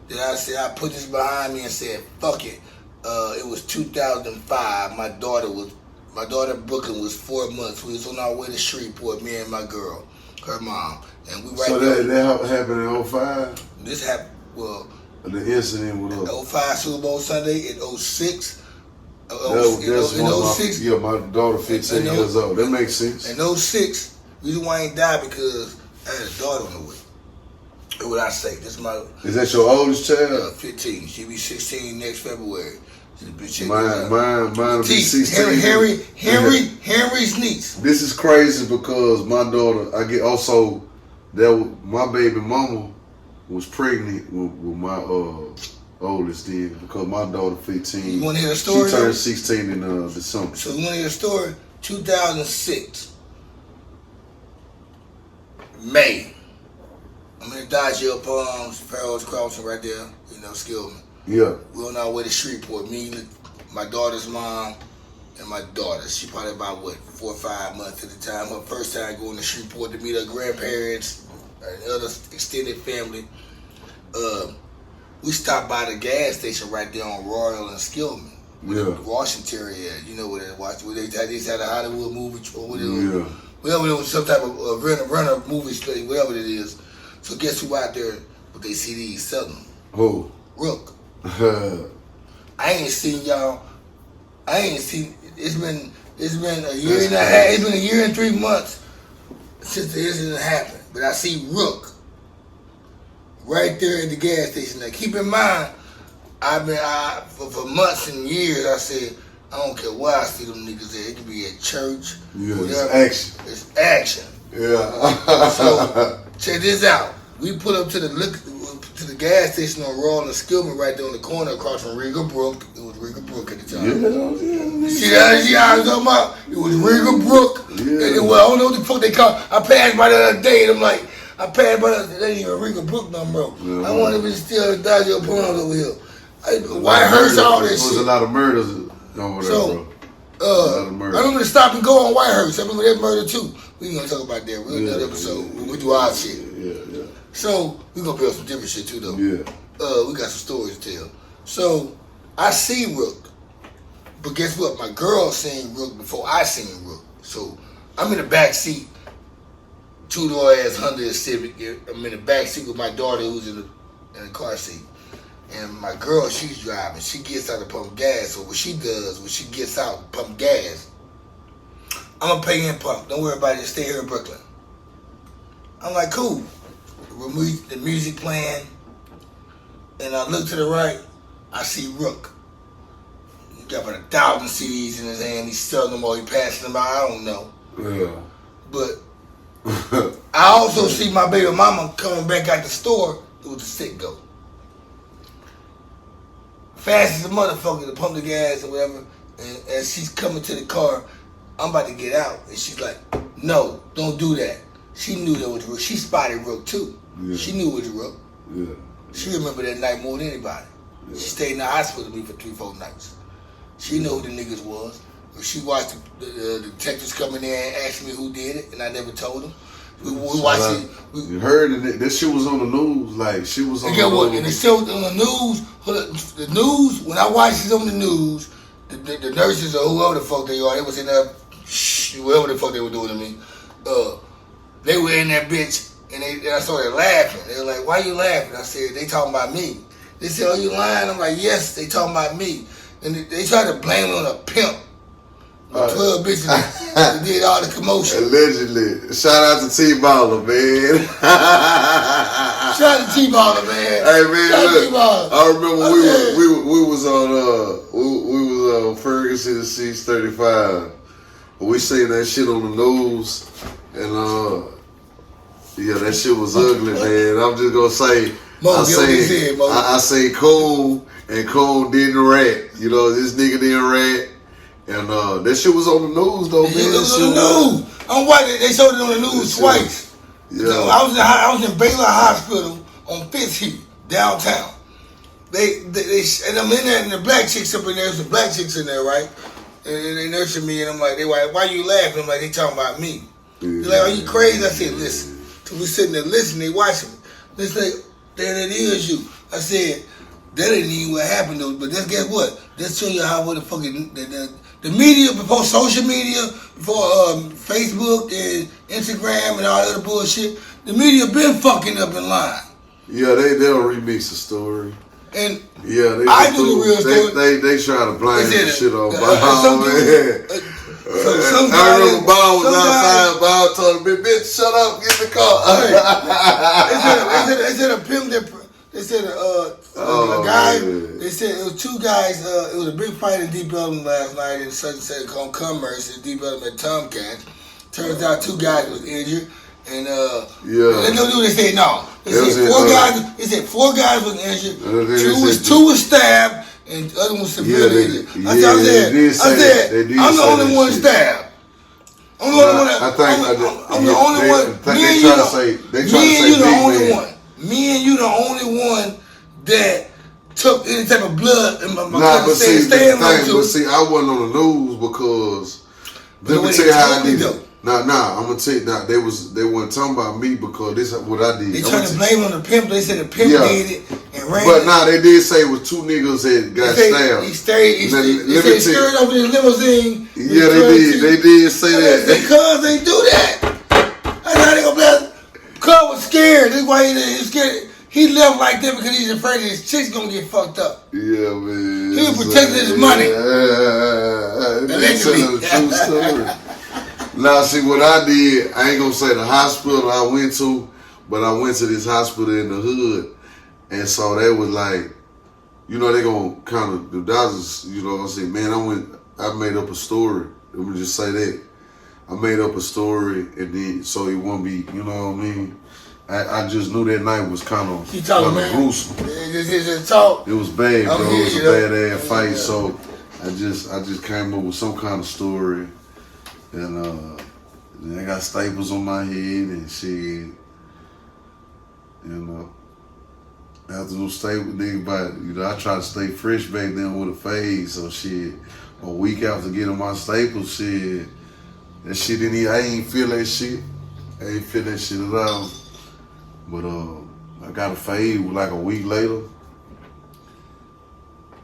that I said, I put this behind me and said, fuck it. It was 2005. My daughter Brooklyn was 4 months. We was on our way to Shreveport, me and my girl, her mom. And we right so there. that happened in 05? This happened, well, the incident with 05 Super Bowl Sunday, in 06. In 06? Yeah, my daughter 15 years old. That makes sense. In 06, reason why I ain't died because I had a daughter on the way. What would I say? This is my... Is that your oldest child? 15. She'll be 16 next February. Mine will be 16. Henry's niece. This is crazy because my daughter, my baby mama was pregnant with my oldest then because my daughter 15. You want to hear the story? She turned 16 in December. So you want to hear the story? 2006, May. I'm in the Dodgeville Palms, Farrell's Crossing right there, Skillman. Yeah. We're on our way to Shreveport. Me, my daughter's mom, and my daughter. She probably about, 4 or 5 months at the time. Her first time going to Shreveport to meet her grandparents and other extended family. We stopped by the gas station right there on Royal and Skillman. The Washington area, you know where they had a Hollywood movie or whatever. Whatever it was, some type of runner movie study, whatever it is. So guess who out there with their CDs selling? Who? Rook. I ain't seen y'all. It's been a year and a half. It's been a year and 3 months since the incident happened. But I see Rook right there at the gas station. Now keep in mind, for months and years I said, I don't care where I see them niggas at. It could be at church. Yeah, it's action. It's action. Yeah. So check this out. We put up to the gas station on Royal and Skillman right there on the corner across from Riga Brook. It was Riga Brook at the time. Yeah. See how I was talking about? It was Riga Brook. Yeah. And I don't know what the fuck they call it. I passed by the other day and I'm like, that ain't even Riga Brook no more. Yeah. I want to be still Dodgeville Palms over here. White Hearst, all that shit. There was a lot of murders over there, bro. I remember the stop and go on Whitehurst. I remember that murder too. We ain't gonna talk about that. We'll do another episode. We do our shit. Yeah. So we gonna build some different shit too, though. Yeah. We got some stories to tell. So I see Rook, but guess what? My girl seen Rook before I seen Rook. So I'm in the back seat, 2-door ass Honda Civic. I'm in the back seat with my daughter who's in the car seat. And my girl, she's driving. She gets out to pump gas. So what she does, when she gets out to pump gas, I'm going to pay and pump. Don't worry about it. Stay here in Brooklyn. I'm like, cool. The music playing. And I look to the right. I see Rook. He got about 1,000 CDs in his hand. He's selling them or he passing them out. I don't know. Yeah. But I also see my baby mama coming back out the store with the stick go. Fast as a motherfucker to pump the gas or whatever. And as she's coming to the car, I'm about to get out. And she's like, no, don't do that. She knew that was Rook. She spotted Rook too. Yeah. She knew it was Rook. Yeah. She remembered that night more than anybody. Yeah. She stayed in the hospital with me for 3-4 nights. She knew who the niggas was. She watched the detectives come in there and ask me who did it, and I never told them. We watched it. You heard it. That shit was on the news. Like, she was on the news. And what? And it's still on the news. The news, when I watched it on the news, the nurses or whoever the fuck they are, they was in there, whoever the fuck they were doing to me, they were in that bitch, and I started laughing. They were like, why you laughing? I said, they talking about me. They said, oh, you lying? I'm like, yes, they talking about me. And they tried to blame it on a pimp. 12 bitches that did all the commotion. Allegedly. Shout out to T-Baller, man. Shout out to T-Baller, man. Hey, man, look, I remember we was on Ferguson 635. We seen that shit on the news, and yeah, that shit was ugly, man. I'm just gonna say, I say Cole, and Cole didn't rat. You know, this nigga didn't rat. And that shit was on the news though, man. It was on the news. I'm white. They showed it on the news twice. Yeah. So I was in Baylor Hospital on 5th Street downtown. They and I'm in there, and the black chicks up in there. There's some black chicks in there, right? And they nurtured me, and I'm like, why you laughing? I'm like, they talking about me. They're like, are you crazy? I said, listen. So we sitting there listening. They watching me. They say, there it is, you. I said, that ain't even what happened though. But then guess what? Let's show you how the media, before social media, before Facebook and Instagram and all that other bullshit, the media been fucking up in line. Yeah, they'll remix the story. And yeah, I do the real story. They try to blame the shit on Bob. I remember Bob was outside. Bob told him, "Bitch, shut up, get in the car." They said a pimp that. They said a guy. Man. They said it was two guys. It was a big fight in Deep Elum last night in such and such called Commerce in Deep Elum at Tomcat. Turns out 2 guys was injured, and they said no. They said 4 guys. They said 4 guys was injured. 2 was stabbed, and the other one was severely injured. I said, I'm the only one stabbed. I'm the only one. I'm the only one. Me and you the only one. Me and you the only one that took any type of blood in my but see, I wasn't on the news because let me tell you how I did it. I'm gonna tell you now. They weren't talking about me because this is what I did. They tried to blame on the pimp. They said the pimp did it and ran. But they did say it was 2 niggas that got stabbed. He stirred over his limousine. Yeah, they did say that. Because they do that. That's how they gonna blast. Cub was scared. That's why he was scared. He left like that because he's afraid his chick's gonna get fucked up. Yeah, man. He was protecting his money. That's a true story. Now, see what I did. I ain't gonna say the hospital I went to, but I went to this hospital in the hood, and so they was like, they gonna kind of the doctors. I said, man, I made up a story. Let me just say that. I made up a story, and then so it won't be, you know what I mean? I just knew that night was kind of gruesome. It was bad, bro. It was a bad ass fight. So I just came up with some kind of story, and I got staples on my head and shit. After those staples, I try to stay fresh back then with a fade. So shit, a week after getting my staples, shit. That shit I ain't feel that shit. I ain't feel that shit at all. But I got a fade like a week later.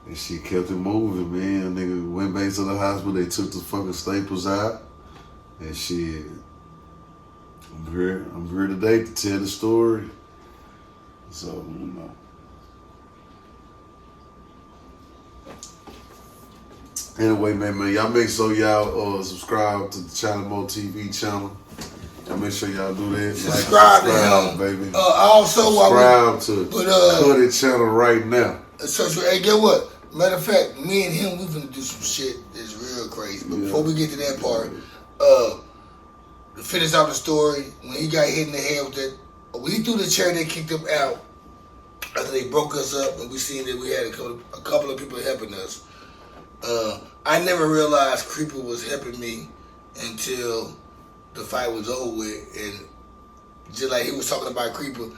And she kept it moving, man. Nigga went back to the hospital, they took the fucking staples out. And shit. I'm here today to tell the story. So, Anyway, man, y'all make sure y'all subscribe to the Charlie Moe TV channel. Y'all make sure y'all do that. Subscribe to him, baby. Also, subscribe to Cutty channel right now. So, hey, get what? Matter of fact, me and him, we finna do some shit that's real crazy. But before we get to that part, to finish out the story, when he got hit in the head with that, when he threw the chair, they kicked him out. After they broke us up, and we seen that we had a couple of people helping us. I never realized Creeper was helping me until the fight was over with, and just like he was talking about Creeper,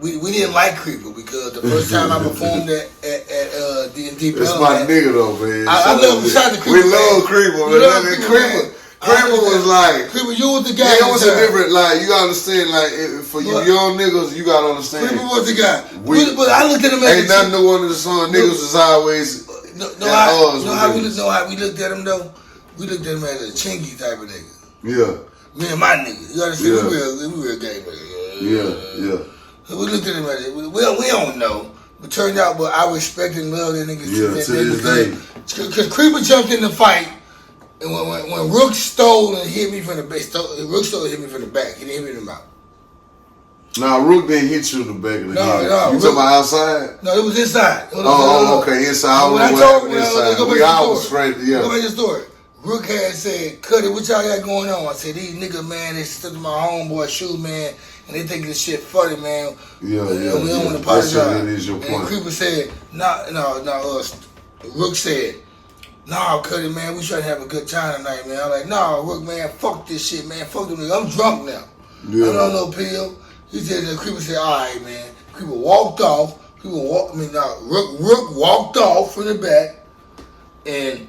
we didn't like Creeper because the first time I performed at Deep Elum. That's my nigga though, man. I love besides the Creeper. We love Creeper, man. Creeper was like Creeper. You was the guy. It was a different you gotta understand. For you young niggas, you gotta understand. Creeper was the guy. But I looked at him as ain't nothing new under the sun. Niggas is always. Know how we looked at him though? We looked at him as a chinky type of nigga. Yeah. Me and my nigga. You understand? We real gang niggas. Yeah. So we looked at him as we don't know. But turned out, I respect and love that nigga. Yeah, to this day. Because Creeper jumped in the fight And when Rook stole and hit me from the back, Rook stole and hit me from the back. He didn't hit me in the mouth. Nah, Rook didn't hit you in the back of the head. No. You talking about outside? No, it was inside. Okay, inside. When I told him, we all was straight, yeah. Go back to the story. Rook had said, Cutty, what y'all got going on? I said, these niggas, man, they stuck to my homeboy shoe, man, and they think this shit funny, man. Yeah. We don't want to apologize. That is your point. And Creeper said, Rook said, nah, Cutty, man, we trying to have a good time tonight, man. I'm like, nah, Rook, man, fuck this shit, man. Fuck them niggas. I'm drunk now. Yeah. I don't know pill. He said, the Creeper said, all right, man. Creeper walked off. Rook walked off from the back. And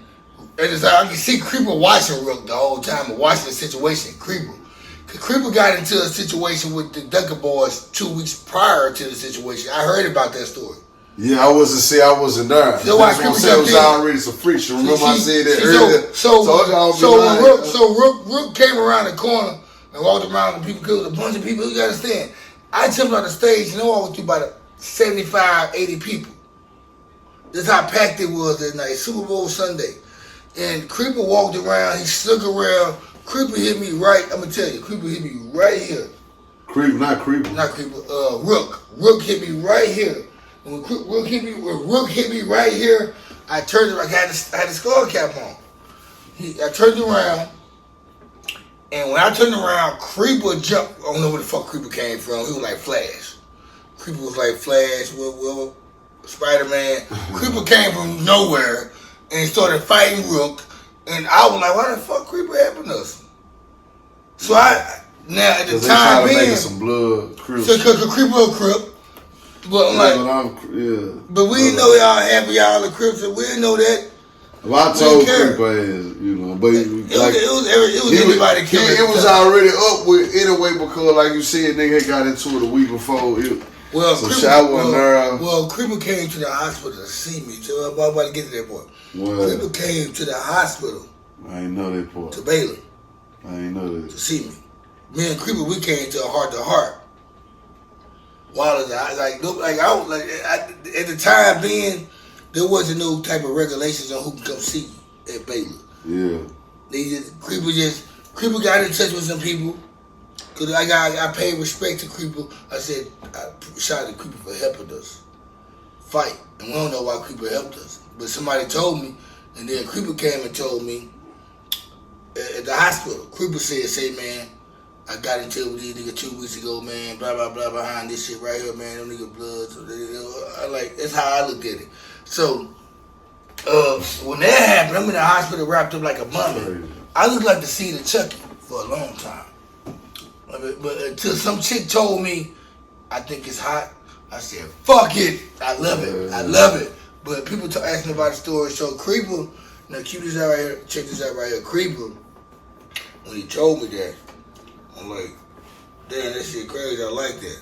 it's like, I can see Creeper watching Rook the whole time, watching the situation. Creeper got into a situation with the Ducker Boys 2 weeks prior to the situation. I heard about that story. Yeah, I wasn't there. So why Creeper it was already some friction. Remember I said that earlier? So Rook came around the corner and walked around the people, killed a bunch of people. You gotta understand. I jumped on the stage and I walked through about 75, 80 people. This how packed it was that night, Super Bowl Sunday. And Creeper walked around, he snuck around. Creeper hit me right, I'm gonna tell you, Creeper hit me right here. Not Creeper. Rook. Rook hit me right here. And when Rook hit me right here, I turned around, I had the skull cap on. I turned around, and when I turned around, Creeper jumped. I don't know where the fuck Creeper came from. He was like Flash. Creeper was like Flash, Spider-Man. Creeper came from nowhere and started fighting Rook. And I was like, why the fuck Creeper helping us? So at the time being, some blood, Crip. So Creeper a Crip. But but we didn't know y'all happy y'all the Crips, and we didn't know that. Well, I told Creeper ass, but it was everybody cared. It was already up with anyway because, like you said, nigga had got into it a week before. Creeper came to the hospital to see me. So I'm about to get to that point. Creeper came to the hospital. I ain't know that part. To Baylor. I ain't know that. To see me. Me and Creeper, we came to a heart-to-heart. At the time being, there wasn't no type of regulations on who can come see you at Baylor. Yeah. Creeper got in touch with some people. Cause I paid respect to Creeper. I said, I shot at Creeper for helping us fight. And we don't know why Creeper helped us. But somebody told me, and then Creeper came and told me at the hospital. Creeper said, man, I got into it with these niggas 2 weeks ago, man, blah, blah, blah, behind this shit right here, man, them nigga blood. So that's how I looked at it. So, when that happened, I'm in the hospital wrapped up like a mummy. I looked like the seed of Chucky for a long time. But until some chick told me, I think it's hot, I said, fuck it. I love it. But people asking about the story. So Creeper, now check this out right here. Creeper, when he told me that, I'm like, damn, that shit crazy. I like that.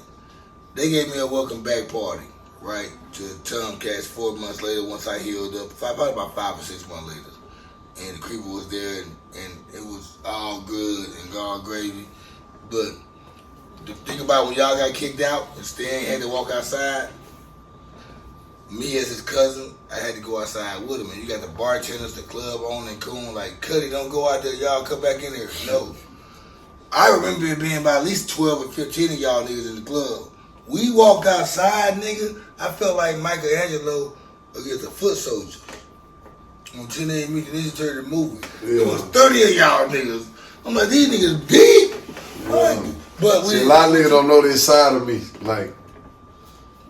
They gave me a welcome back party, right, to Tomcats 4 months later once I healed up. Probably about 5 or 6 months later. And the Creeper was there, and it was all good and all gravy. But the thing about when y'all got kicked out and Stan had to walk outside, me as his cousin, I had to go outside with him. And you got the bartenders, the club owner, and coon, like, Cutty, don't go out there, y'all come back in there. No. I remember it being about at least 12 or 15 of y'all niggas in the club. We walked outside, nigga. I felt like Michelangelo against a foot soldier. On 10 a.m. Ninja Turtle movie. There was 30 of y'all niggas. I'm like, these niggas deep. But a lot of niggas don't know this side of me. Like,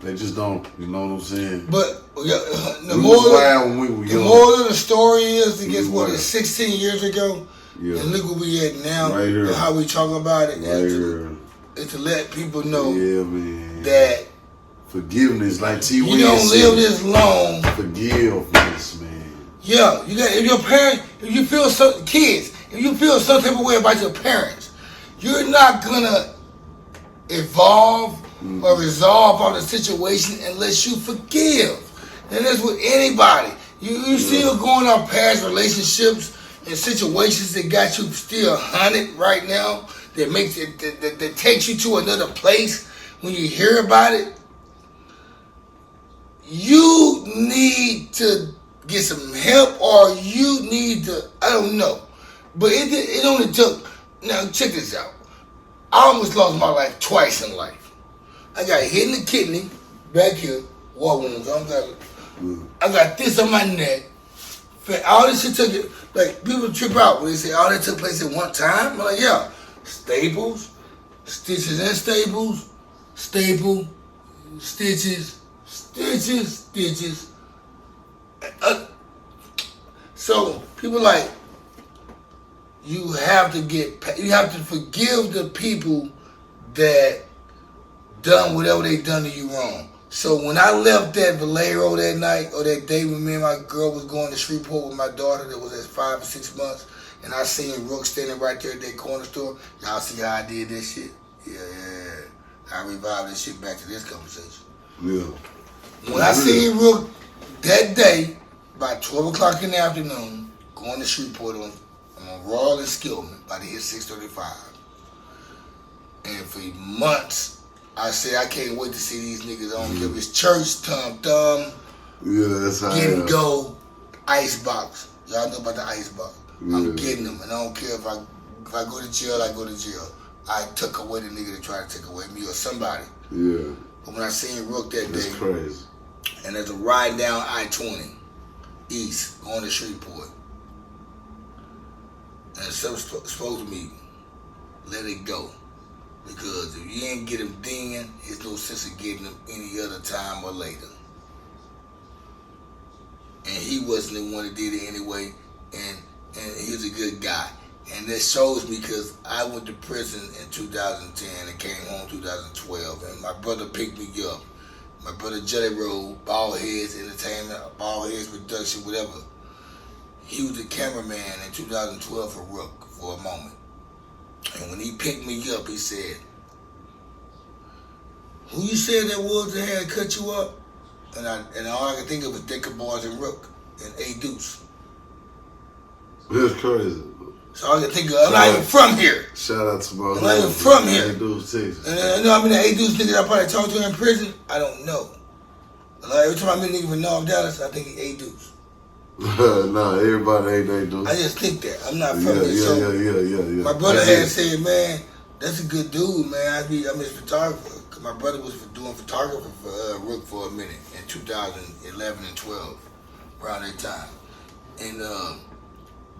they just don't. You know what I'm saying? But the moral of the story is, guess what? It's 16 years ago. Yeah. And look where we at now. Right here. And how we talk about it. Right to let people know man. that forgiveness, like T. You don't live this long. Forgiveness, man. Yeah, you got. If your parents, if you feel if you feel some type of way about your parents, you're not gonna evolve or resolve on the situation unless you forgive. And that's with anybody. You still going on past relationships and situations that got you still hunted right now, that makes it that takes you to another place. When you hear about it, you need to get some help or you need to, I don't know. But it only took, now check this out. I almost lost my life twice in life. I got hit in the kidney, back here, war wounds. I got this on my neck. All this shit took it, like people trip out when they say all that took place at one time. I'm like, yeah, staples, stitches and staples, staple, stitches, stitches, stitches. So people like, you have to forgive the people that done whatever they done to you wrong. So when I left that Valero that night, or that day when me and my girl was going to Shreveport with my daughter that was at 5 or 6 months, and I seen Rook standing right there at that corner store, y'all see how I did this shit? Yeah. I revived this shit back to this conversation. Yeah. When I seen Rook that day, about 12 o'clock in the afternoon, going to Shreveport on Rawl and Skillman, about to hit 635. And for months, I said, I can't wait to see these niggas. I don't care if it's church, thumb. Yeah, that's how Get and go, icebox. Y'all know about the icebox. Yeah. I'm getting them, and I don't care if I go to jail, I go to jail. I took away the nigga that tried to take away me or somebody. Yeah. But when I seen Rook that that's day, crazy. And there's a ride down I-20 east going to Shreveport, and some supposed to me, let it go. Because if you ain't get him then, there's no sense of getting him any other time or later. And he wasn't the one that did it anyway, and he was a good guy. And that shows me because I went to prison in 2010 and came home 2012, and my brother picked me up. My brother Jelly Roll, Bald Heads Entertainment, Bald Heads Production, whatever. He was the cameraman in 2012 for Rook for a moment. And when he picked me up, he said, who you said that was that had cut you up? And all I could think of was Dicker Boys and Rook and A Deuce. That's crazy. So all I could think of, I'm not even from here. Shout out to my I'm not even from here. A Deuce, Texas. And I mean the A Deuce nigga I probably talked to in prison, I don't know. Like, every time I meet a nigga from North Dallas, I think he A Deuce. Nah, everybody ain't A Deuce. I just think that. I'm not from here. Yeah. My brother had said, man, that's a good dude, man. I'm his photographer. Cause my brother was doing photography for Rook for a minute in 2011 and 12, around that time. And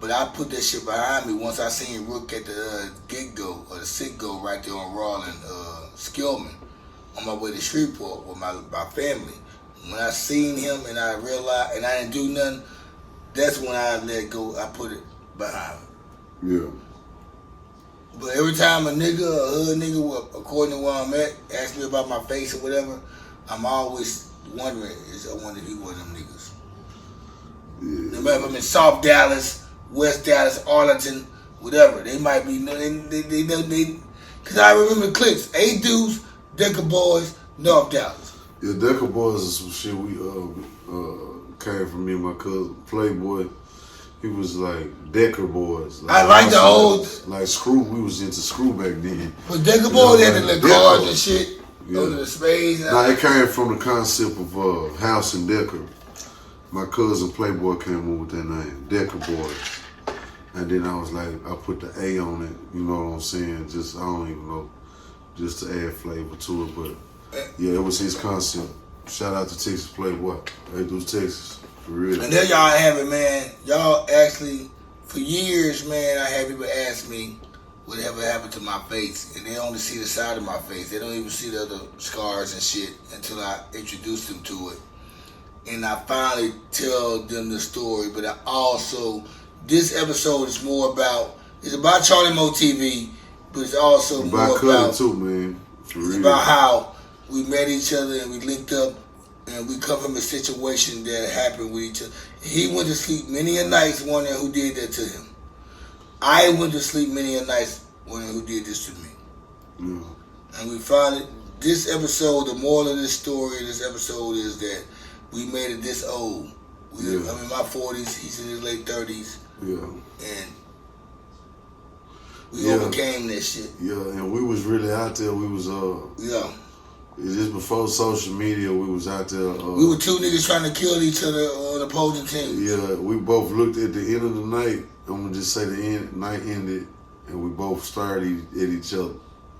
but I put that shit behind me once I seen Rook at the get-go or the sit-go right there on Rawl and Skillman on my way to Shreveport with my family. When I seen him and I realized, and I didn't do nothing, that's when I let go. I put it behind me. Yeah. But every time a nigga, a hood nigga, according to where I'm at, asks me about my face or whatever, I'm always wondering, I wonder if he one of them niggas. Yeah. No matter if I'm in South Dallas, West Dallas, Arlington, whatever, they might be, they because I remember clips, A Deuce, Decker Boys, North Dallas. Yeah, Decker Boys is some shit we came from me and my cousin, Playboy. He was like Decker Boys. Like, I like the old... Like Screw, we was into Screw back then. But Decker Boys had the little cards and shit. Yeah. Those are the spades. Nah, it came from the concept of House and Decker. My cousin Playboy came up with that name, Decker Boys. And then I was like, I put the A on it, you know what I'm saying? Just, I don't even know, just to add flavor to it. But yeah, it was his concept. Shout out to Texas Playboy. Hey, do Texas. For real. And there y'all have it, man. Y'all actually, for years, man, I had people ask me whatever happened to my face. And they only see the side of my face. They don't even see the other scars and shit until I introduce them to it. And I finally tell them the story. But I also, this episode is more about, it's about Charlie Moe TV, but it's also more about, too, man. For it's real. about how we met each other and we linked up. And we come from a situation that happened with each other. He went to sleep many a nights wondering who did that to him. I went to sleep many a nights wondering who did this to me. Yeah. And we finally, this episode, the moral of this story, this episode is that we made it this old. I'm in my 40s, he's in his late 30s. Yeah. And we overcame that shit. Yeah, and we was really out there. We was, just before social media, we was out there. We were two niggas trying to kill each other on opposing teams. Yeah, we both looked at the end of the night. I'm gonna just say the night ended, and we both stared at each other.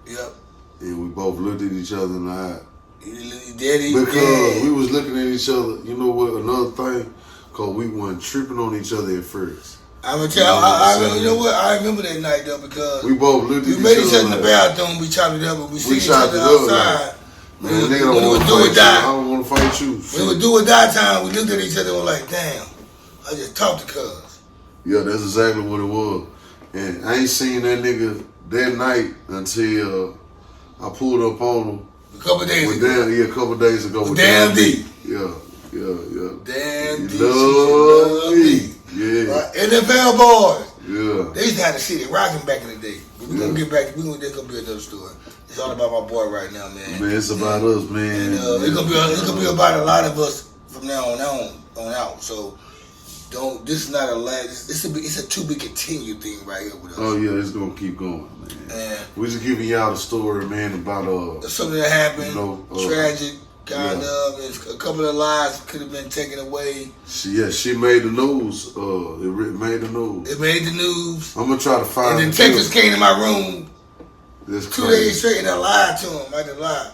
Yep. And we both looked at each other in the eye. Because we was looking at each other. You know what? Another thing, cause we weren't tripping on each other at first. I'm gonna tell you know what? I remember that night though because we both looked at each other. We made each other in the bathroom. We chopped it up, but we seen each other outside. Man, nigga don't want to fight you. I don't want to fight you. When we do it that time, we looked at each other and were like, damn, I just talked to cuz. Yeah, that's exactly what it was. And I ain't seen that nigga that night until I pulled up on him. A couple days ago. A couple days ago. With Damn D. Yeah. Damn D. Love me. Yeah. Right. NFL boys. Yeah. They used to have the city rocking back in the day. But we're going to get back. There's going to be another story. It's all about my boy right now, man. Man, it's about us, man. And it's gonna be about a lot of us from now on out. So this is not a last. It's a to be continued thing right here with us. Oh yeah, it's gonna keep going, man. We just giving y'all the story, man, about something that happened, tragic, kind of. A couple of lives could have been taken away. She made the news. It made the news. It made the news. I'm gonna try to find. And the detectives came to my room. That's 2 days straight and I lied to him. I didn't lie.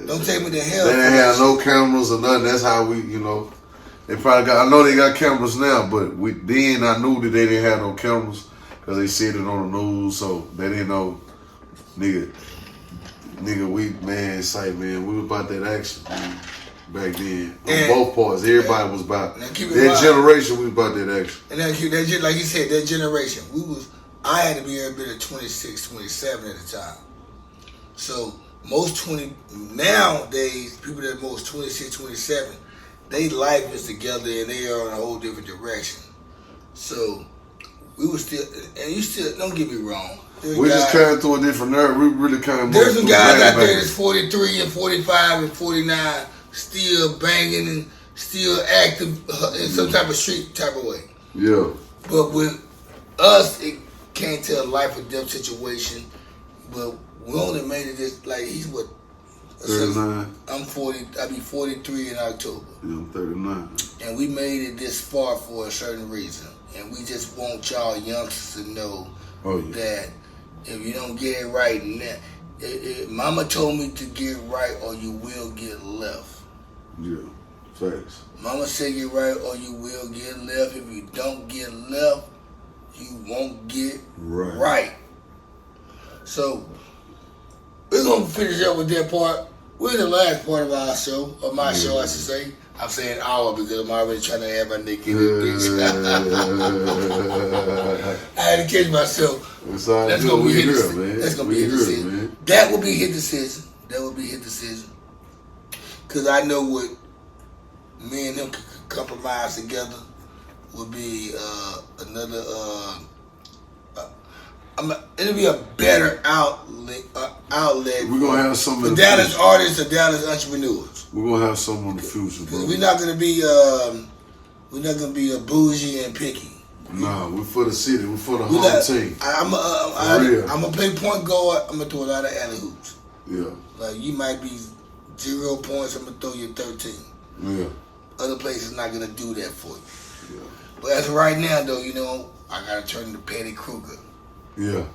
Don't take me to hell. They didn't have no cameras or nothing. That's how we, they probably got. I know they got cameras now, but then I knew that they didn't have no cameras because they said it on the news, so they didn't know, nigga. We was about that action back then on both parts. Everybody was about that generation. We was about that action. And that, like you said, that generation, I had to be every bit of 26, 27 at the time. So nowadays, people that are most 26, 27, their life is together and they are in a whole different direction. So we were still, and you still, don't get me wrong. We just came through a different era. We really came. There's some guys out there that's 43 and 45 and 49, still banging and still active in some type of street type of way. Yeah. But with us, it came to a life or death situation, but we only made it this, like, he's what? 39. I'm 40, I'll be 43 in October. Yeah, I'm 39. And we made it this far for a certain reason. And we just want y'all youngsters to know that if you don't get it right now, Mama told me to get right or you will get left. Yeah, facts. Mama said get right or you will get left. If you don't get left, you won't get right. So, we're going to finish up with that part. We're in the last part of our show, of my show, I should say. I'm saying our because I'm already trying to have my neck in this bitch. I had to catch myself. That's going to be his decision. That's going to be his decision. That will be his decision. Because I know what me and him could compromise together would be another. It'll be a better outlet. We're gonna have some for Dallas artists or Dallas entrepreneurs. We're gonna have some in the future, bro. We're not gonna be a bougie and picky. Nah, we're for the city. We're for the home team. I'm gonna play point guard. I'm gonna throw a lot of alley hoops. Yeah. Like you might be 0 points. I'm gonna throw you 13. Yeah. Other places not gonna do that for you. Yeah. But as of right now, though, I gotta turn to Petty Kruger. Yeah.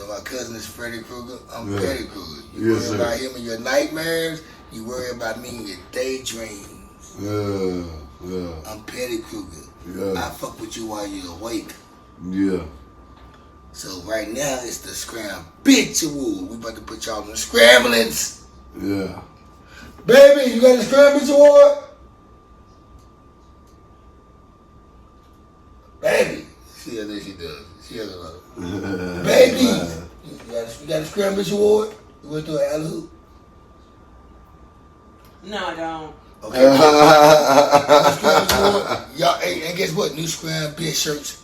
My cousin is Freddy Krueger. I'm Petty Kruger. You worry about him in your nightmares. You worry about me in your daydreams. Yeah. I'm Petty Kruger. Yeah. I fuck with you while you're awake. Yeah. So right now it's the scram bitch award. We about to put y'all in the scramblings. Yeah. Baby, you got the scram bitch award? Baby. She does. She has a lot of baby. You got a scram bitch award? You went through an alley hoop? No, I don't. Okay. Y'all, and guess what? New scram bitch shirts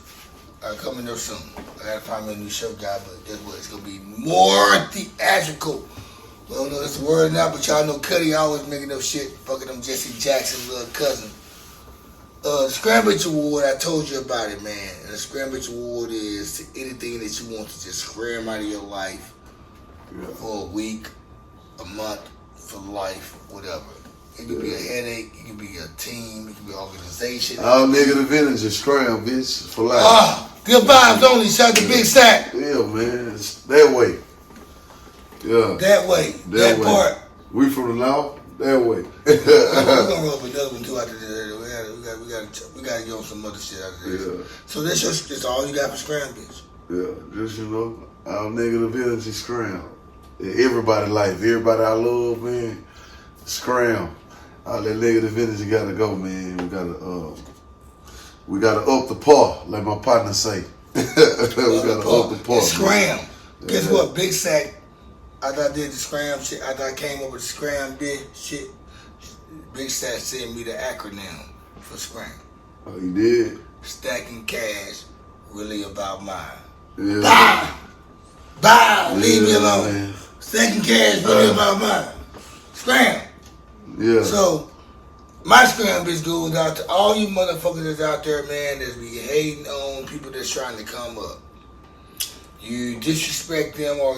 are coming up soon. I gotta find me a new shirt guy, but guess what? It's gonna be more theatrical. We don't know this word now, but y'all know Cutty always making up shit, fucking them Jesse Jackson little cousin. The Scram Bitch Award, I told you about it, man. And the Scram Bitch Award is anything that you want to just scram out of your life for a week, a month, for life, whatever. It could be a headache, it could be a team, it can be an organization. All negative energy, scram, bitch, for life. Good vibes only. Shout out to Big Sack. Yeah, man. It's that way. Yeah. That way. That part. We from the North. That way. We're gonna roll up another one too after this. We gotta get on some other shit after this. Yeah. So that's all you got for scram, bitch. Yeah, just all negative energy, scram. Everybody life, everybody I love, man. Scram. All that negative energy gotta go, man. We gotta up the par, like my partner say. We gotta up the par. Scram. Guess what? Big Sack. After I did the scram shit, after I came up with the scram shit, Big Sack sent me the acronym for scram. Oh, you did? Stacking cash, really about mine. Yeah. Bye. Leave me alone. Man. Stacking cash, really about mine. Scram. Yeah. So, my scram bitch goes out to all you motherfuckers that's out there, man, that's be hating on people that's trying to come up. You disrespect them or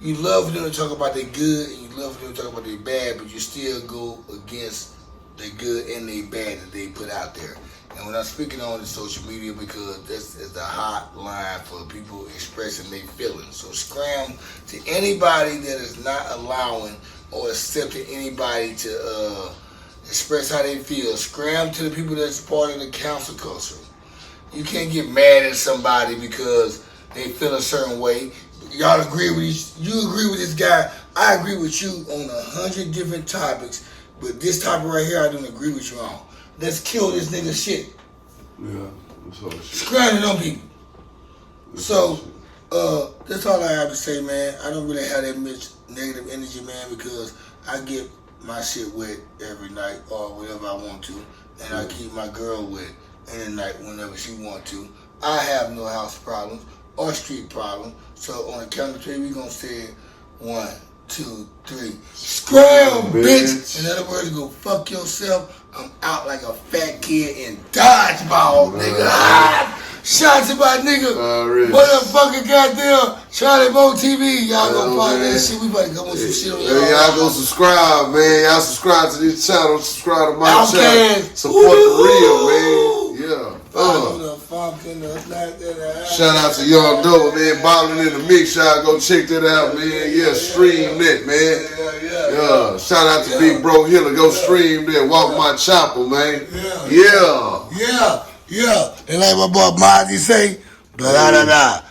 you love them to talk about their good and you love them to talk about their bad, but you still go against their good and their bad that they put out there. And when I'm speaking on the social media, because this is the hot line for people expressing their feelings. So scram to anybody that is not allowing or accepting anybody to express how they feel. Scram to the people that's part of the council culture. You can't get mad at somebody because they feel a certain way. Y'all agree with you agree with this guy. I agree with you on 100 different topics, but this topic right here I don't agree with you on. Let's kill this nigga shit. Yeah, that's all shit. Scram on people. So, that's all I have to say, man. I don't really have that much negative energy, man, because I get my shit wet every night or whatever I want to, and I keep my girl wet any night whenever she want to. I have no house problems or street problems. So on the count of three, we gonna say 1, 2, 3. Scram, bitch! In other words, go fuck yourself. I'm out like a fat kid in dodgeball, nigga. Shout to my nigga. Motherfucking goddamn Charlie Moe TV. Y'all gonna find that shit. We about to go on some shit on y'all go subscribe, man. Y'all subscribe to this channel. Subscribe to my channel. Support the real, man. Yeah. Shout out to Young Doe, man. Balling in the mix. Y'all go check that out, man. Yeah, stream that, man. Yeah. Shout out to Big Bro Hiller. Go stream that. Walk my chopper, man. Yeah. And like my boy Mozzie say, blah, blah, blah, blah.